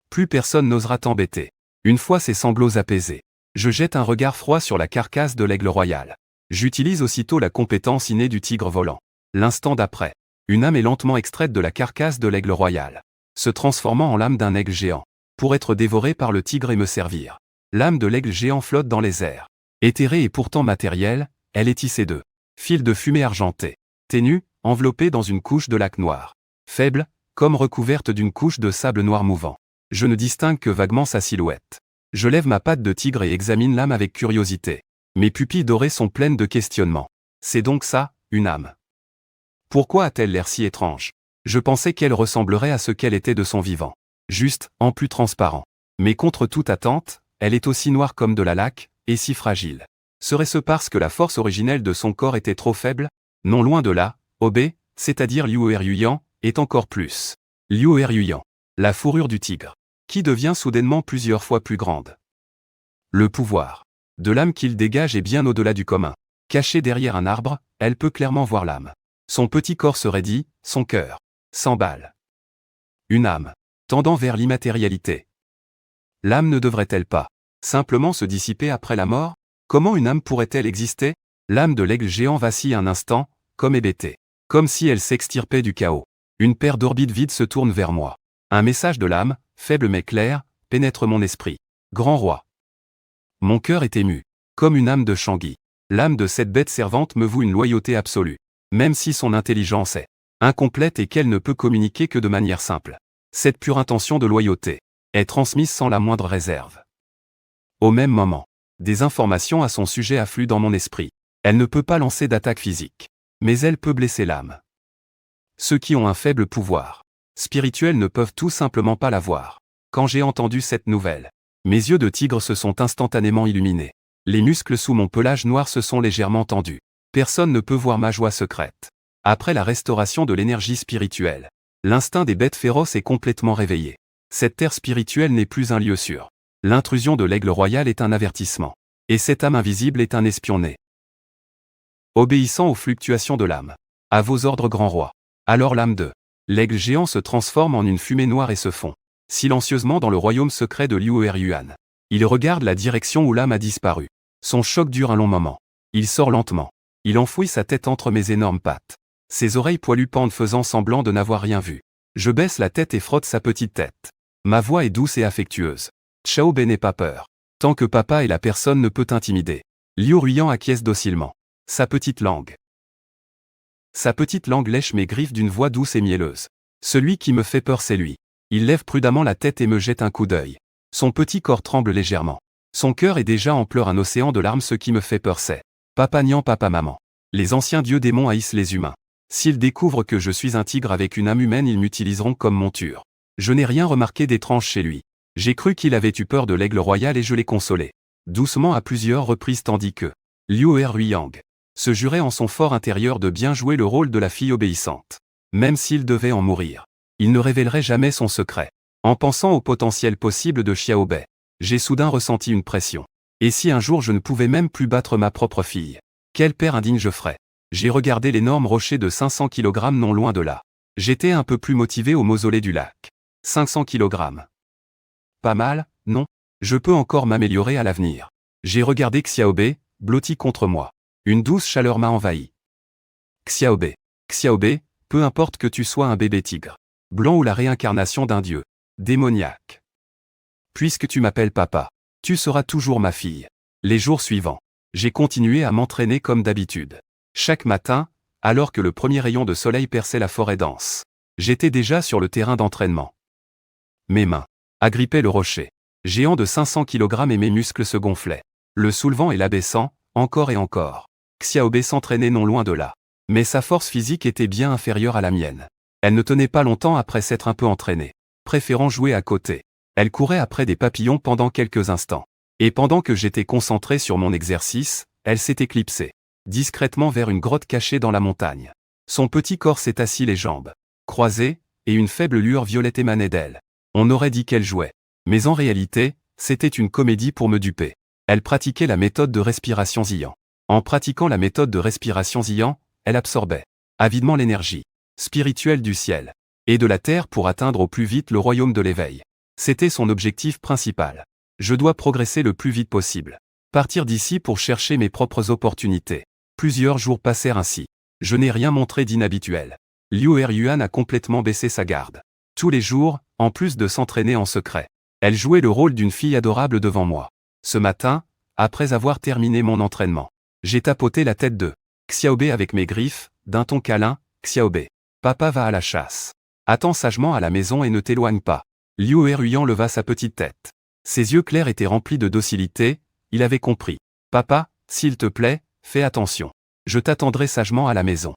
Plus personne n'osera t'embêter. Une fois ses sanglots apaisés, je jette un regard froid sur la carcasse de l'aigle royal. J'utilise aussitôt la compétence innée du tigre volant. L'instant d'après, une âme est lentement extraite de la carcasse de l'aigle royal, se transformant en l'âme d'un aigle géant, pour être dévorée par le tigre et me servir. L'âme de l'aigle géant flotte dans les airs. Éthérée et pourtant matérielle, elle est tissée de fils de fumée argentée, ténue, enveloppée dans une couche de laque noire. Faible, comme recouverte d'une couche de sable noir mouvant. Je ne distingue que vaguement sa silhouette. Je lève ma patte de tigre et examine l'âme avec curiosité. Mes pupilles dorées sont pleines de questionnements. C'est donc ça, une âme? Pourquoi a-t-elle l'air si étrange? Je pensais qu'elle ressemblerait à ce qu'elle était de son vivant. Juste, en plus transparent. Mais contre toute attente, elle est aussi noire comme de la laque, et si fragile. Serait-ce parce que la force originelle de son corps était trop faible? Non, loin de là, Obé, c'est-à-dire Liu Ruiyan, est encore plus. Liu Ruiyan, la fourrure du tigre, qui devient soudainement plusieurs fois plus grande. Le pouvoir de l'âme qu'il dégage est bien au-delà du commun. Cachée derrière un arbre, elle peut clairement voir l'âme. Son petit corps se raidit, son cœur s'emballe. Une âme tendant vers l'immatérialité. L'âme ne devrait-elle pas simplement se dissiper après la mort? Comment une âme pourrait-elle exister? L'âme de l'aigle géant vacille un instant, comme hébétée. Comme si elle s'extirpait du chaos. Une paire d'orbites vides se tourne vers moi. Un message de l'âme, faible mais clair, pénètre mon esprit. Grand roi. Mon cœur est ému. Comme une âme de Shangui. L'âme de cette bête servante me voue une loyauté absolue. Même si son intelligence est incomplète et qu'elle ne peut communiquer que de manière simple. Cette pure intention de loyauté est transmise sans la moindre réserve. Au même moment, des informations à son sujet affluent dans mon esprit. Elle ne peut pas lancer d'attaque physique. Mais elle peut blesser l'âme. Ceux qui ont un faible pouvoir spirituel ne peuvent tout simplement pas l'avoir. Quand j'ai entendu cette nouvelle, mes yeux de tigre se sont instantanément illuminés. Les muscles sous mon pelage noir se sont légèrement tendus. Personne ne peut voir ma joie secrète. Après la restauration de l'énergie spirituelle, l'instinct des bêtes féroces est complètement réveillé. Cette terre spirituelle n'est plus un lieu sûr. L'intrusion de l'aigle royal est un avertissement. Et cette âme invisible est un espion né. Obéissant aux fluctuations de l'âme. À vos ordres, grand roi. Alors l'âme de l'aigle géant se transforme en une fumée noire et se fond silencieusement dans le royaume secret de Liu Ruiyan. Il regarde la direction où l'âme a disparu. Son choc dure un long moment. Il sort lentement. Il enfouit sa tête entre mes énormes pattes. Ses oreilles poilues pendent faisant semblant de n'avoir rien vu. Je baisse la tête et frotte sa petite tête. Ma voix est douce et affectueuse. Xiaobei n'aie pas peur. Tant que papa est la personne ne peut t'intimider. Liu Ruiyan acquiesce docilement. Sa petite langue lèche mes griffes d'une voix douce et mielleuse. Celui qui me fait peur, c'est lui. Il lève prudemment la tête et me jette un coup d'œil. Son petit corps tremble légèrement. Son cœur est déjà en pleurs, un océan de larmes. Ce qui me fait peur, c'est papa Nian, papa maman. Les anciens dieux démons haïssent les humains. S'ils découvrent que je suis un tigre avec une âme humaine, ils m'utiliseront comme monture. Je n'ai rien remarqué d'étrange chez lui. J'ai cru qu'il avait eu peur de l'aigle royal et je l'ai consolé. Doucement à plusieurs reprises tandis que Liu Ruiyan se jurait en son fort intérieur de bien jouer le rôle de la fille obéissante. Même s'il devait en mourir, il ne révélerait jamais son secret. En pensant au potentiel possible de Xiaobei, j'ai soudain ressenti une pression. Et si un jour je ne pouvais même plus battre ma propre fille? Quel père indigne je ferais? J'ai regardé l'énorme rocher de 500 kg non loin de là. J'étais un peu plus motivé au mausolée du lac. 500 kg. Pas mal, non? Je peux encore m'améliorer à l'avenir. J'ai regardé Xiaobei, blotti contre moi. Une douce chaleur m'a envahi. Xiaobei, peu importe que tu sois un bébé tigre, blanc ou la réincarnation d'un dieu démoniaque. Puisque tu m'appelles papa, tu seras toujours ma fille. Les jours suivants, j'ai continué à m'entraîner comme d'habitude. Chaque matin, alors que le premier rayon de soleil perçait la forêt dense, j'étais déjà sur le terrain d'entraînement. Mes mains agrippaient le rocher, géant de 500 kg et mes muscles se gonflaient. Le soulevant et l'abaissant, encore et encore. Xiaobei s'entraînait non loin de là. Mais sa force physique était bien inférieure à la mienne. Elle ne tenait pas longtemps après s'être un peu entraînée, préférant jouer à côté. Elle courait après des papillons pendant quelques instants. Et pendant que j'étais concentré sur mon exercice, elle s'est éclipsée, discrètement vers une grotte cachée dans la montagne. Son petit corps s'est assis, les jambes croisées, et une faible lueur violette émanait d'elle. On aurait dit qu'elle jouait. Mais en réalité, c'était une comédie pour me duper. Elle pratiquait la méthode de respiration Xian. En pratiquant la méthode de respiration Xian, elle absorbait avidement l'énergie spirituelle du ciel et de la terre pour atteindre au plus vite le royaume de l'éveil. C'était son objectif principal. Je dois progresser le plus vite possible. Partir d'ici pour chercher mes propres opportunités. Plusieurs jours passèrent ainsi. Je n'ai rien montré d'inhabituel. Liu Eryuan a complètement baissé sa garde. Tous les jours, en plus de s'entraîner en secret, elle jouait le rôle d'une fille adorable devant moi. Ce matin, après avoir terminé mon entraînement, j'ai tapoté la tête de Xiaobei avec mes griffes, d'un ton câlin. Xiaobei, papa va à la chasse. Attends sagement à la maison et ne t'éloigne pas. Liu Eryuan leva sa petite tête. Ses yeux clairs étaient remplis de docilité, il avait compris. Papa, s'il te plaît, fais attention. Je t'attendrai sagement à la maison.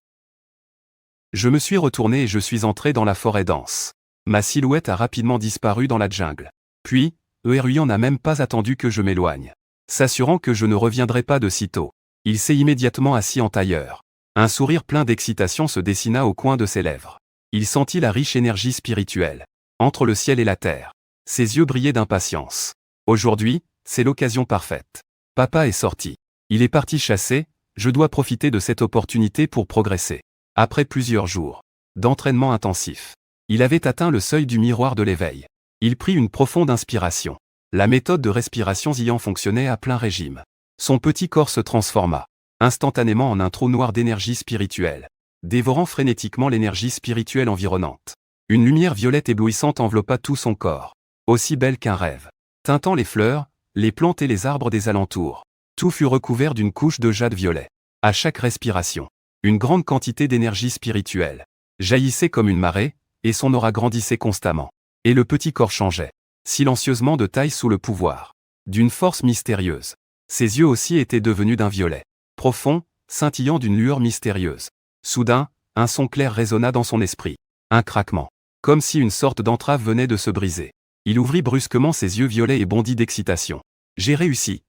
Je me suis retourné et je suis entré dans la forêt dense. Ma silhouette a rapidement disparu dans la jungle. Puis, Eryuan n'a même pas attendu que je m'éloigne. S'assurant que je ne reviendrai pas de sitôt, il s'est immédiatement assis en tailleur. Un sourire plein d'excitation se dessina au coin de ses lèvres. Il sentit la riche énergie spirituelle entre le ciel et la terre. Ses yeux brillaient d'impatience. Aujourd'hui, c'est l'occasion parfaite. Papa est sorti. Il est parti chasser, je dois profiter de cette opportunité pour progresser. Après plusieurs jours d'entraînement intensif, il avait atteint le seuil du miroir de l'éveil. Il prit une profonde inspiration. La méthode de respiration Xian fonctionnait à plein régime. Son petit corps se transforma instantanément en un trou noir d'énergie spirituelle, dévorant frénétiquement l'énergie spirituelle environnante. Une lumière violette éblouissante enveloppa tout son corps, aussi belle qu'un rêve. Teintant les fleurs, les plantes et les arbres des alentours, tout fut recouvert d'une couche de jade violet. À chaque respiration, une grande quantité d'énergie spirituelle jaillissait comme une marée, et son aura grandissait constamment. Et le petit corps changeait silencieusement de taille sous le pouvoir d'une force mystérieuse. Ses yeux aussi étaient devenus d'un violet profond, scintillant d'une lueur mystérieuse. Soudain, un son clair résonna dans son esprit. Un craquement. Comme si une sorte d'entrave venait de se briser. Il ouvrit brusquement ses yeux violets et bondit d'excitation. J'ai réussi.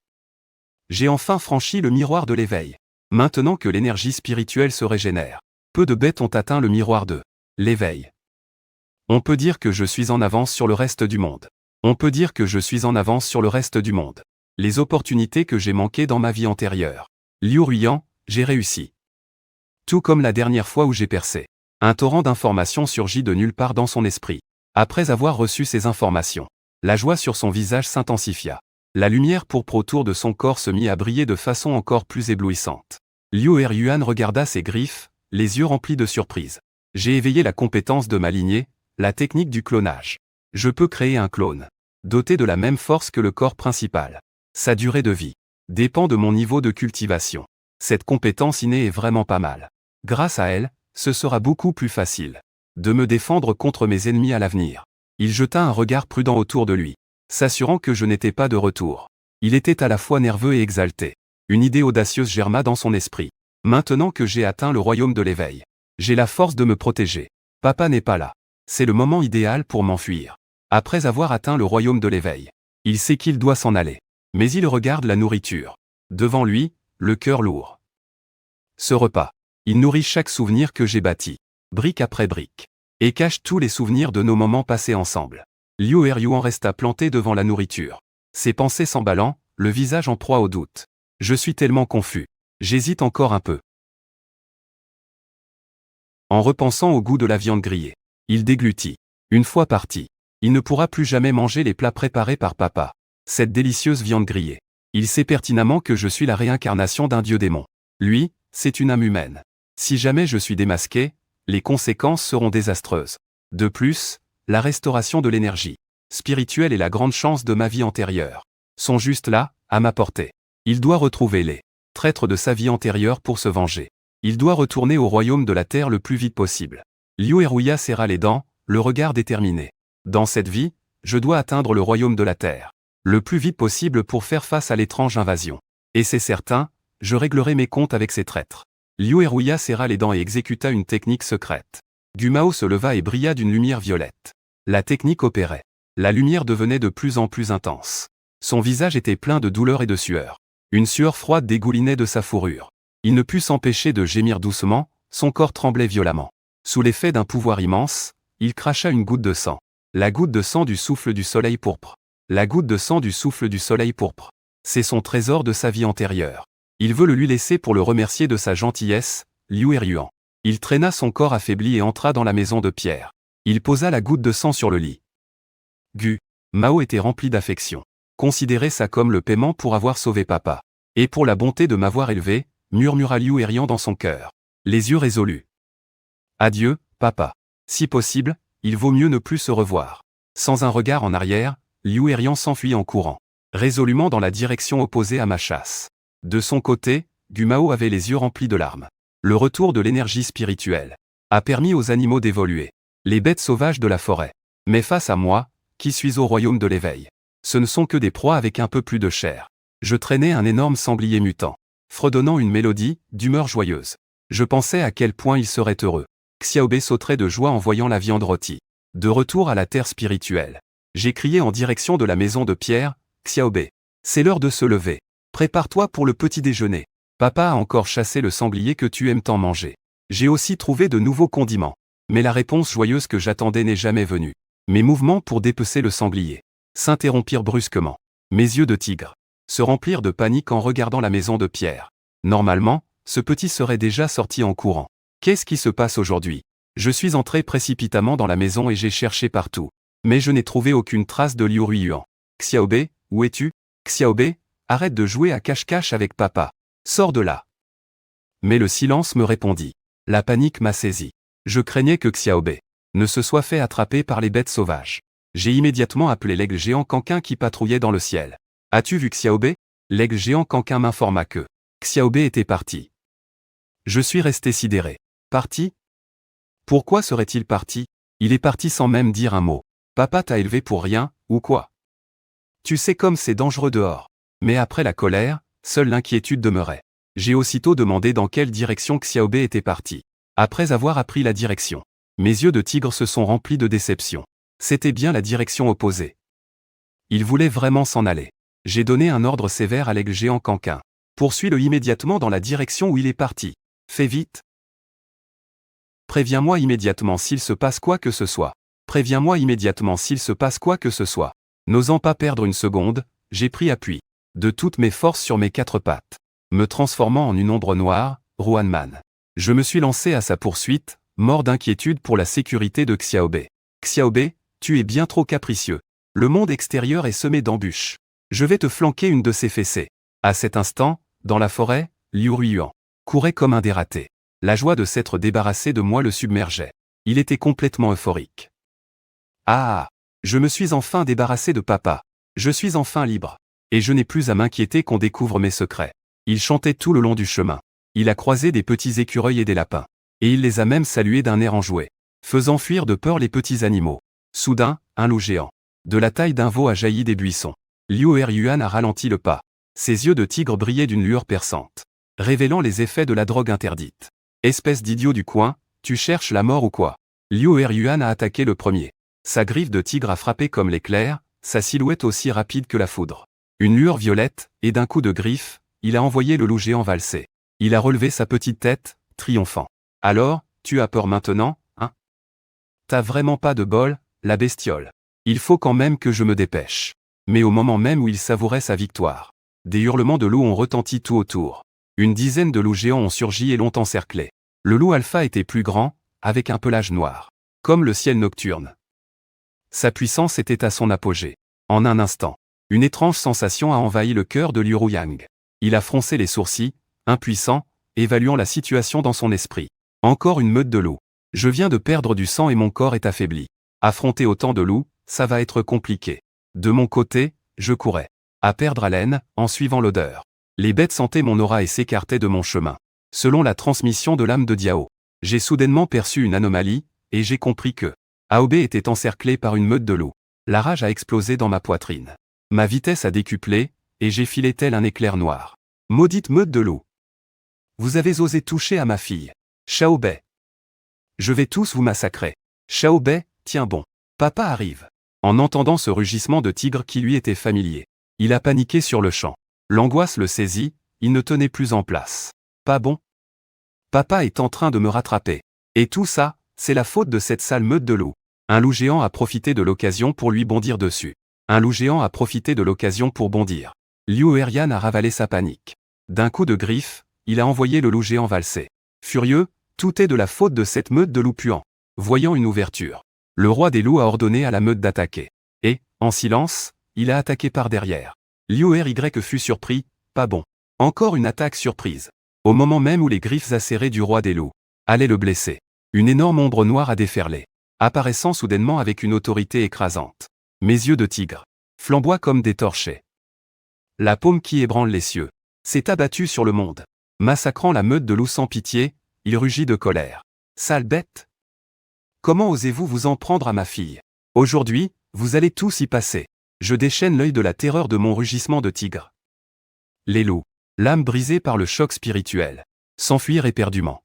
J'ai enfin franchi le miroir de l'éveil. Maintenant que l'énergie spirituelle se régénère, peu de bêtes ont atteint le miroir de l'éveil. On peut dire que je suis en avance sur le reste du monde. On peut dire que je suis en avance sur le reste du monde. Les opportunités que j'ai manquées dans ma vie antérieure. Liu Eryuan, j'ai réussi. Tout comme la dernière fois où j'ai percé. Un torrent d'informations surgit de nulle part dans son esprit. Après avoir reçu ces informations, la joie sur son visage s'intensifia. La lumière pourpre autour de son corps se mit à briller de façon encore plus éblouissante. Liu Eryuan regarda ses griffes, les yeux remplis de surprise. J'ai éveillé la compétence de ma lignée, la technique du clonage. Je peux créer un clone, doté de la même force que le corps principal. Sa durée de vie dépend de mon niveau de cultivation. Cette compétence innée est vraiment pas mal. Grâce à elle, ce sera beaucoup plus facile de me défendre contre mes ennemis à l'avenir. Il jeta un regard prudent autour de lui, s'assurant que je n'étais pas de retour. Il était à la fois nerveux et exalté. Une idée audacieuse germa dans son esprit. Maintenant que j'ai atteint le royaume de l'éveil, j'ai la force de me protéger. Papa n'est pas là. C'est le moment idéal pour m'enfuir. Après avoir atteint le royaume de l'éveil, il sait qu'il doit s'en aller. Mais il regarde la nourriture. Devant lui, le cœur lourd. Ce repas, il nourrit chaque souvenir que j'ai bâti, brique après brique, et cache tous les souvenirs de nos moments passés ensemble. Liu Eryuan resta planté devant la nourriture. Ses pensées s'emballant, le visage en proie au doute. Je suis tellement confus. J'hésite encore un peu. En repensant au goût de la viande grillée, il déglutit. Une fois parti, il ne pourra plus jamais manger les plats préparés par papa. Cette délicieuse viande grillée. Il sait pertinemment que je suis la réincarnation d'un dieu démon. Lui, c'est une âme humaine. Si jamais je suis démasqué, les conséquences seront désastreuses. De plus, la restauration de l'énergie spirituelle et la grande chance de ma vie antérieure sont juste là, à ma portée. Il doit retrouver les traîtres de sa vie antérieure pour se venger. Il doit retourner au royaume de la terre le plus vite possible. Liu Eruya serra les dents, le regard déterminé. Dans cette vie, je dois atteindre le royaume de la terre le plus vite possible pour faire face à l'étrange invasion. Et c'est certain, je réglerai mes comptes avec ces traîtres. Liu Eruya serra les dents et exécuta une technique secrète. Gumao se leva et brilla d'une lumière violette. La technique opérait. La lumière devenait de plus en plus intense. Son visage était plein de douleur et de sueur. Une sueur froide dégoulinait de sa fourrure. Il ne put s'empêcher de gémir doucement, son corps tremblait violemment. Sous l'effet d'un pouvoir immense, il cracha une goutte de sang. La goutte de sang du souffle du soleil pourpre. La goutte de sang du souffle du soleil pourpre. C'est son trésor de sa vie antérieure. Il veut le lui laisser pour le remercier de sa gentillesse, Liu Eruyan. Il traîna son corps affaibli et entra dans la maison de pierre. Il posa la goutte de sang sur le lit. Mao était rempli d'affection. Considérez ça comme le paiement pour avoir sauvé papa. Et pour la bonté de m'avoir élevé, murmura Liu Eruyan dans son cœur. Les yeux résolus. Adieu, papa. Si possible, il vaut mieux ne plus se revoir. Sans un regard en arrière, Liu Eruyan s'enfuit en courant, résolument dans la direction opposée à ma chasse. De son côté, Gumao avait les yeux remplis de larmes. Le retour de l'énergie spirituelle a permis aux animaux d'évoluer. Les bêtes sauvages de la forêt. Mais face à moi, qui suis au royaume de l'éveil, ce ne sont que des proies avec un peu plus de chair. Je traînais un énorme sanglier mutant, fredonnant une mélodie, d'humeur joyeuse. Je pensais à quel point il serait heureux. Xiaobei sauterait de joie en voyant la viande rôtie. De retour à la terre spirituelle. J'ai crié en direction de la maison de pierre, Xiaobei. C'est l'heure de se lever. Prépare-toi pour le petit déjeuner. Papa a encore chassé le sanglier que tu aimes tant manger. J'ai aussi trouvé de nouveaux condiments. Mais la réponse joyeuse que j'attendais n'est jamais venue. Mes mouvements pour dépecer le sanglier s'interrompirent brusquement. Mes yeux de tigre se remplirent de panique en regardant la maison de pierre. Normalement, ce petit serait déjà sorti en courant. Qu'est-ce qui se passe aujourd'hui? Je suis entré précipitamment dans la maison et j'ai cherché partout. Mais je n'ai trouvé aucune trace de Liu Eruyan. Xiaobei, où es-tu? Xiaobei, arrête de jouer à cache-cache avec papa. Sors de là. Mais le silence me répondit. La panique m'a saisi. Je craignais que Xiaobei ne se soit fait attraper par les bêtes sauvages. J'ai immédiatement appelé l'aigle géant Canquin qui patrouillait dans le ciel. As-tu vu Xiaobei? L'aigle géant Canquin m'informa que Xiaobei était parti. Je suis resté sidéré. Parti? Pourquoi serait-il parti? Il est parti sans même dire un mot. Papa t'a élevé pour rien, ou quoi? Tu sais comme c'est dangereux dehors. Mais après la colère, seule l'inquiétude demeurait. J'ai aussitôt demandé dans quelle direction Xiaobei était parti. Après avoir appris la direction, mes yeux de tigre se sont remplis de déception. C'était bien la direction opposée. Il voulait vraiment s'en aller. J'ai donné un ordre sévère à l'aigle géant Canquin. Poursuis-le immédiatement dans la direction où il est parti. Fais vite. Préviens-moi immédiatement s'il se passe quoi que ce soit. Préviens-moi immédiatement s'il se passe quoi que ce soit. N'osant pas perdre une seconde, j'ai pris appui de toutes mes forces sur mes quatre pattes. Me transformant en une ombre noire, Ruanman. Je me suis lancé à sa poursuite, mort d'inquiétude pour la sécurité de Xiaobei. Xiaobei, tu es bien trop capricieux. Le monde extérieur est semé d'embûches. Je vais te flanquer une de ces fessées. À cet instant, dans la forêt, Liu Eruyan courait comme un dératé. La joie de s'être débarrassé de moi le submergeait. Il était complètement euphorique. Ah! Je me suis enfin débarrassé de papa. Je suis enfin libre. Et je n'ai plus à m'inquiéter qu'on découvre mes secrets. Il chantait tout le long du chemin. Il a croisé des petits écureuils et des lapins. Et il les a même salués d'un air enjoué, faisant fuir de peur les petits animaux. Soudain, un loup géant, de la taille d'un veau a jailli des buissons. Liu Eruyan a ralenti le pas. Ses yeux de tigre brillaient d'une lueur perçante, révélant les effets de la drogue interdite. Espèce d'idiot du coin, tu cherches la mort ou quoi? Liu Eruyan a attaqué le premier. Sa griffe de tigre a frappé comme l'éclair, sa silhouette aussi rapide que la foudre. Une lueur violette, et d'un coup de griffe, il a envoyé le loup géant valser. Il a relevé sa petite tête, triomphant. Alors, tu as peur maintenant, hein? T'as vraiment pas de bol, la bestiole. Il faut quand même que je me dépêche. Mais au moment même où il savourait sa victoire, des hurlements de loup ont retenti tout autour. Une dizaine de loups géants ont surgi et l'ont encerclé. Le loup alpha était plus grand, avec un pelage noir, comme le ciel nocturne. Sa puissance était à son apogée. En un instant, une étrange sensation a envahi le cœur de Liu Eruyan. Il a froncé les sourcils, impuissant, évaluant la situation dans son esprit. Encore une meute de loups. Je viens de perdre du sang et mon corps est affaibli. Affronter autant de loups, ça va être compliqué. De mon côté, je courais, à perdre haleine, en suivant l'odeur. Les bêtes sentaient mon aura et s'écartaient de mon chemin. selon la transmission de l'âme de Diao. J'ai soudainement perçu une anomalie, et j'ai compris que Aobe était encerclé par une meute de loups. La rage a explosé dans ma poitrine. Ma vitesse a décuplé, et j'ai filé tel un éclair noir. Maudite meute de loups! Vous avez osé toucher à ma fille. Xiaobei. Je vais tous vous massacrer. Xiaobei, tiens bon. Papa arrive. En entendant ce rugissement de tigre qui lui était familier, il a paniqué sur le champ. L'angoisse le saisit, il ne tenait plus en place. Pas bon. Papa est en train de me rattraper. Et tout ça, c'est la faute de cette sale meute de loups. Un loup géant a profité de l'occasion pour lui bondir dessus. Un loup géant a profité de l'occasion pour bondir. Liu Erian a ravalé sa panique. D'un coup de griffe, il a envoyé le loup géant valser. Furieux, tout est de la faute de cette meute de loups puants. Voyant une ouverture, le roi des loups a ordonné à la meute d'attaquer. Et, en silence, il a attaqué par derrière. Liu Ry fut surpris, pas bon. Encore une attaque surprise. Au moment même où les griffes acérées du roi des loups allaient le blesser, une énorme ombre noire a déferlé, apparaissant soudainement avec une autorité écrasante. Mes yeux de tigre flamboient comme des torchets. La paume qui ébranle les cieux s'est abattue sur le monde. Massacrant la meute de loups sans pitié, il rugit de colère. Sale bête! Comment osez-vous vous en prendre à ma fille? Aujourd'hui, vous allez tous y passer. Je déchaîne l'œil de la terreur de mon rugissement de tigre. Les loups, l'âme brisée par le choc spirituel, s'enfuirent éperdument.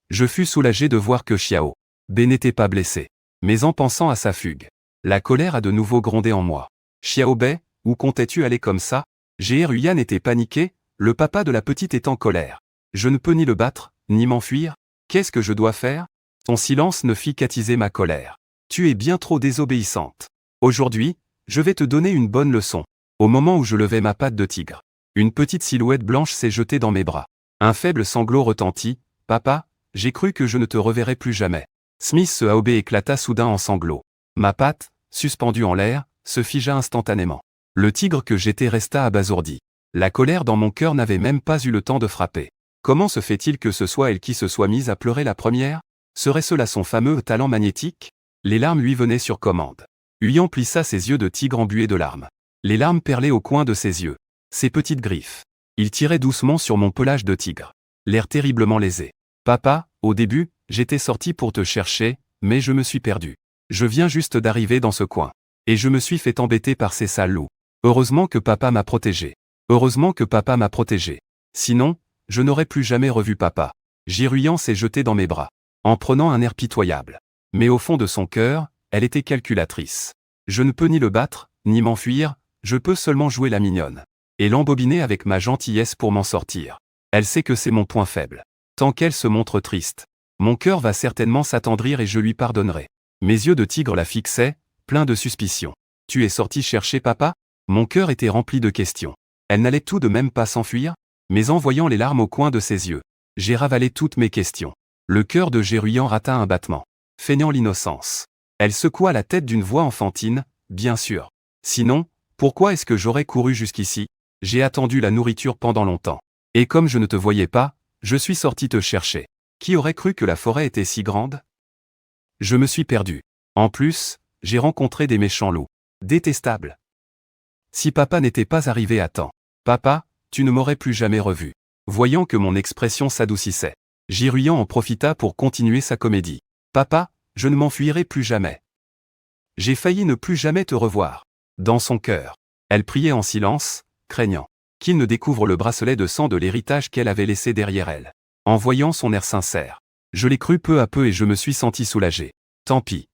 Je fus soulagé de voir que Xiao Bei n'était pas blessé. Mais en pensant à sa fugue, la colère a de nouveau grondé en moi. Xiao Bei, où comptais-tu aller comme ça? Yan était paniqué, le papa de la petite est en colère. Je ne peux ni le battre, ni m'enfuir. Qu'est-ce que je dois faire? Son silence ne fit qu'attiser ma colère. Tu es bien trop désobéissante. Aujourd'hui, je vais te donner une bonne leçon. Au moment où je levais ma patte de tigre, une petite silhouette blanche s'est jetée dans mes bras. Un faible sanglot retentit. Papa, j'ai cru que je ne te reverrais plus jamais. Smith Aobe éclata soudain en sanglots. Ma patte, suspendue en l'air, se figea instantanément. Le tigre que j'étais resta abasourdi. La colère dans mon cœur n'avait même pas eu le temps de frapper. Comment se fait-il que ce soit elle qui se soit mise à pleurer la première? Serait-ce là son fameux talent magnétique? Les larmes lui venaient sur commande. Huyan plissa ses yeux de tigre embués de larmes. Les larmes perlaient au coin de ses yeux. Ses petites griffes. Il tirait doucement sur mon pelage de tigre. L'air terriblement lésé. Papa, au début, j'étais sorti pour te chercher, mais je me suis perdu. Je viens juste d'arriver dans ce coin. Et je me suis fait embêter par ces sales loups. Heureusement que papa m'a protégé. Heureusement que papa m'a protégé. Sinon, je n'aurais plus jamais revu papa. Jiruyan s'est jeté dans mes bras, en prenant un air pitoyable. Mais au fond de son cœur, elle était calculatrice. Je ne peux ni le battre, ni m'enfuir, je peux seulement jouer la mignonne. Et l'embobiner avec ma gentillesse pour m'en sortir. Elle sait que c'est mon point faible. Tant qu'elle se montre triste, mon cœur va certainement s'attendrir et je lui pardonnerai. Mes yeux de tigre la fixaient, pleins de suspicion. Tu es sorti chercher papa? Mon cœur était rempli de questions. Elle n'allait tout de même pas s'enfuir? Mais en voyant les larmes au coin de ses yeux, j'ai ravalé toutes mes questions. Le cœur de Jiruyan rata un battement, feignant l'innocence. Elle secoua la tête d'une voix enfantine, bien sûr. Sinon, pourquoi est-ce que j'aurais couru jusqu'ici? J'ai attendu la nourriture pendant longtemps. Et comme je ne te voyais pas, je suis sorti te chercher. Qui aurait cru que la forêt était si grande? Je me suis perdu. En plus, j'ai rencontré des méchants loups. Détestables. Si papa n'était pas arrivé à temps. Papa, tu ne m'aurais plus jamais revu. Voyant que mon expression s'adoucissait, Jiruyan en profita pour continuer sa comédie. Papa, je ne m'enfuirai plus jamais. J'ai failli ne plus jamais te revoir. Dans son cœur, elle priait en silence, craignant qu'il ne découvre le bracelet de sang de l'héritage qu'elle avait laissé derrière elle. En voyant son air sincère, je l'ai cru peu à peu et je me suis senti soulagé. Tant pis.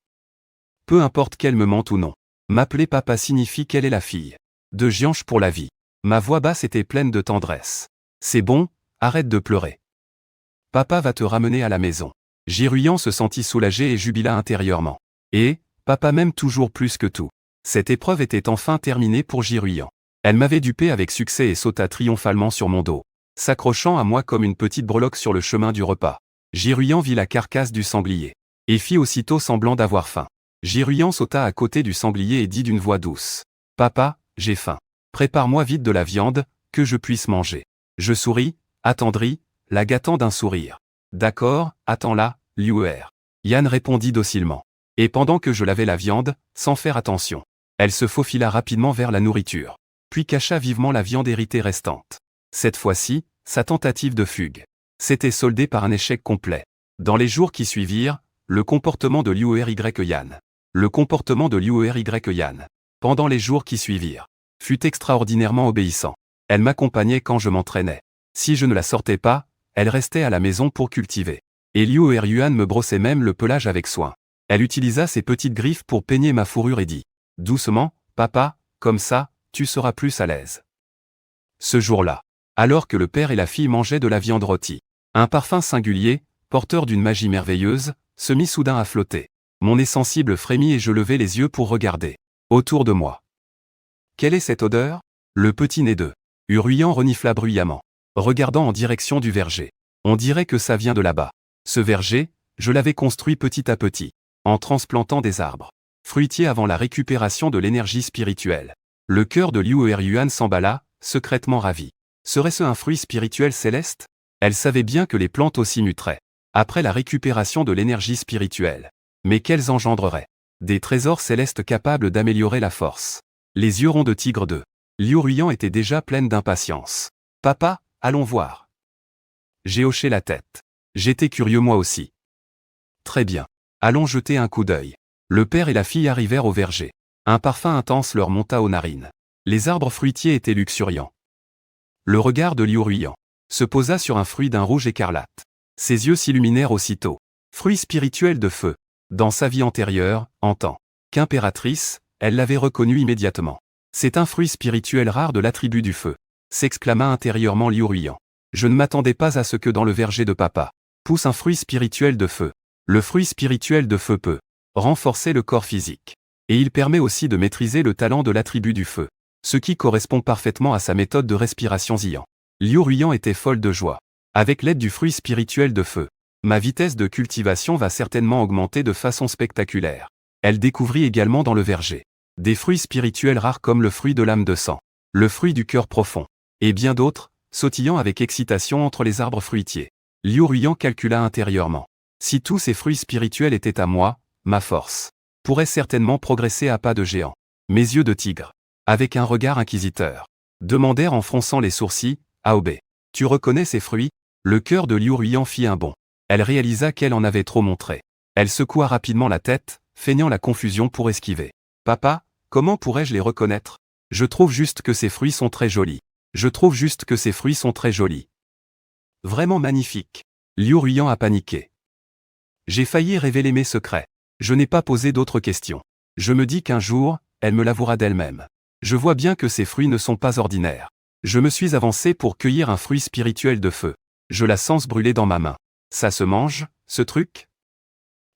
Peu importe qu'elle me mente ou non. M'appeler papa signifie qu'elle est la fille de Jianche pour la vie. Ma voix basse était pleine de tendresse. C'est bon, arrête de pleurer. Papa va te ramener à la maison. Jiruyan se sentit soulagé et jubila intérieurement. Et, papa m'aime toujours plus que tout. Cette épreuve était enfin terminée pour Jiruyan. Elle m'avait dupé avec succès et sauta triomphalement sur mon dos, s'accrochant à moi comme une petite breloque sur le chemin du repas. Jiruyan vit la carcasse du sanglier, et fit aussitôt semblant d'avoir faim. Jiruyan sauta à côté du sanglier et dit d'une voix douce. « Papa, j'ai faim. Prépare-moi vite de la viande, que je puisse manger. » Je souris, attendri, la gâtant d'un sourire. « D'accord, attends-la, Liuer. » Yan répondit docilement. Et pendant que je lavais la viande, sans faire attention, elle se faufila rapidement vers la nourriture, puis cacha vivement la viande héritée restante. Cette fois-ci, sa tentative de fugue s'était soldé par un échec complet. Dans les jours qui suivirent, le comportement de Liu Yan. Le comportement de Liu Yan, pendant les jours qui suivirent, fut extraordinairement obéissant. Elle m'accompagnait quand je m'entraînais. Si je ne la sortais pas, elle restait à la maison pour cultiver. Et Liu Yan me brossait même le pelage avec soin. Elle utilisa ses petites griffes pour peigner ma fourrure et dit « Doucement, papa, comme ça, tu seras plus à l'aise. » Ce jour-là, alors que le père et la fille mangeaient de la viande rôtie, un parfum singulier, porteur d'une magie merveilleuse, se mit soudain à flotter. Mon nez sensible frémit et je levai les yeux pour regarder autour de moi. Quelle est cette odeur? Le petit nez de Uruyang renifla bruyamment, regardant en direction du verger. On dirait que ça vient de là-bas. Ce verger, je l'avais construit petit à petit, en transplantant des arbres fruitiers avant la récupération de l'énergie spirituelle. Le cœur de Liu Yuan s'emballa, secrètement ravi. Serait-ce un fruit spirituel céleste? Elle savait bien que les plantes aussi muteraient après la récupération de l'énergie spirituelle. Mais qu'elles engendreraient des trésors célestes capables d'améliorer la force. Les yeux ronds de tigre de Liu Ruyan étaient déjà pleines d'impatience. « Papa, allons voir. » J'ai hoché la tête. J'étais curieux moi aussi. Très bien. Allons jeter un coup d'œil. Le père et la fille arrivèrent au verger. Un parfum intense leur monta aux narines. Les arbres fruitiers étaient luxuriants. Le regard de Liu Ruyan se posa sur un fruit d'un rouge écarlate. Ses yeux s'illuminèrent aussitôt. Fruit spirituel de feu. Dans sa vie antérieure, en tant qu'impératrice, elle l'avait reconnu immédiatement. C'est un fruit spirituel rare de l'attribut du feu, s'exclama intérieurement Liu Ruyan. Je ne m'attendais pas à ce que dans le verger de papa pousse un fruit spirituel de feu. Le fruit spirituel de feu peut renforcer le corps physique. Et il permet aussi de maîtriser le talent de l'attribut du feu, ce qui correspond parfaitement à sa méthode de respiration Ziyan. Liu Ruyan était folle de joie. Avec l'aide du fruit spirituel de feu, ma vitesse de cultivation va certainement augmenter de façon spectaculaire. Elle découvrit également dans le verger des fruits spirituels rares comme le fruit de l'âme de sang, le fruit du cœur profond, et bien d'autres, sautillant avec excitation entre les arbres fruitiers. Liu Ruyan calcula intérieurement. Si tous ces fruits spirituels étaient à moi, ma force pourrait certainement progresser à pas de géant. Mes yeux de tigre, avec un regard inquisiteur, demandèrent en fronçant les sourcils, Aobe, tu reconnais ces fruits? Le cœur de Liu Ruyan fit un bond. Elle réalisa qu'elle en avait trop montré. Elle secoua rapidement la tête, feignant la confusion pour esquiver. Papa, comment pourrais-je les reconnaître? Je trouve juste que ces fruits sont très jolis. Je trouve juste que ces fruits sont très jolis. Vraiment magnifiques. Liu Ruyan a paniqué. J'ai failli révéler mes secrets. Je n'ai pas posé d'autres questions. Je me dis qu'un jour, elle me l'avouera d'elle-même. Je vois bien que ces fruits ne sont pas ordinaires. Je me suis avancé pour cueillir un fruit spirituel de feu. Je la sens brûler dans ma main. Ça se mange, ce truc?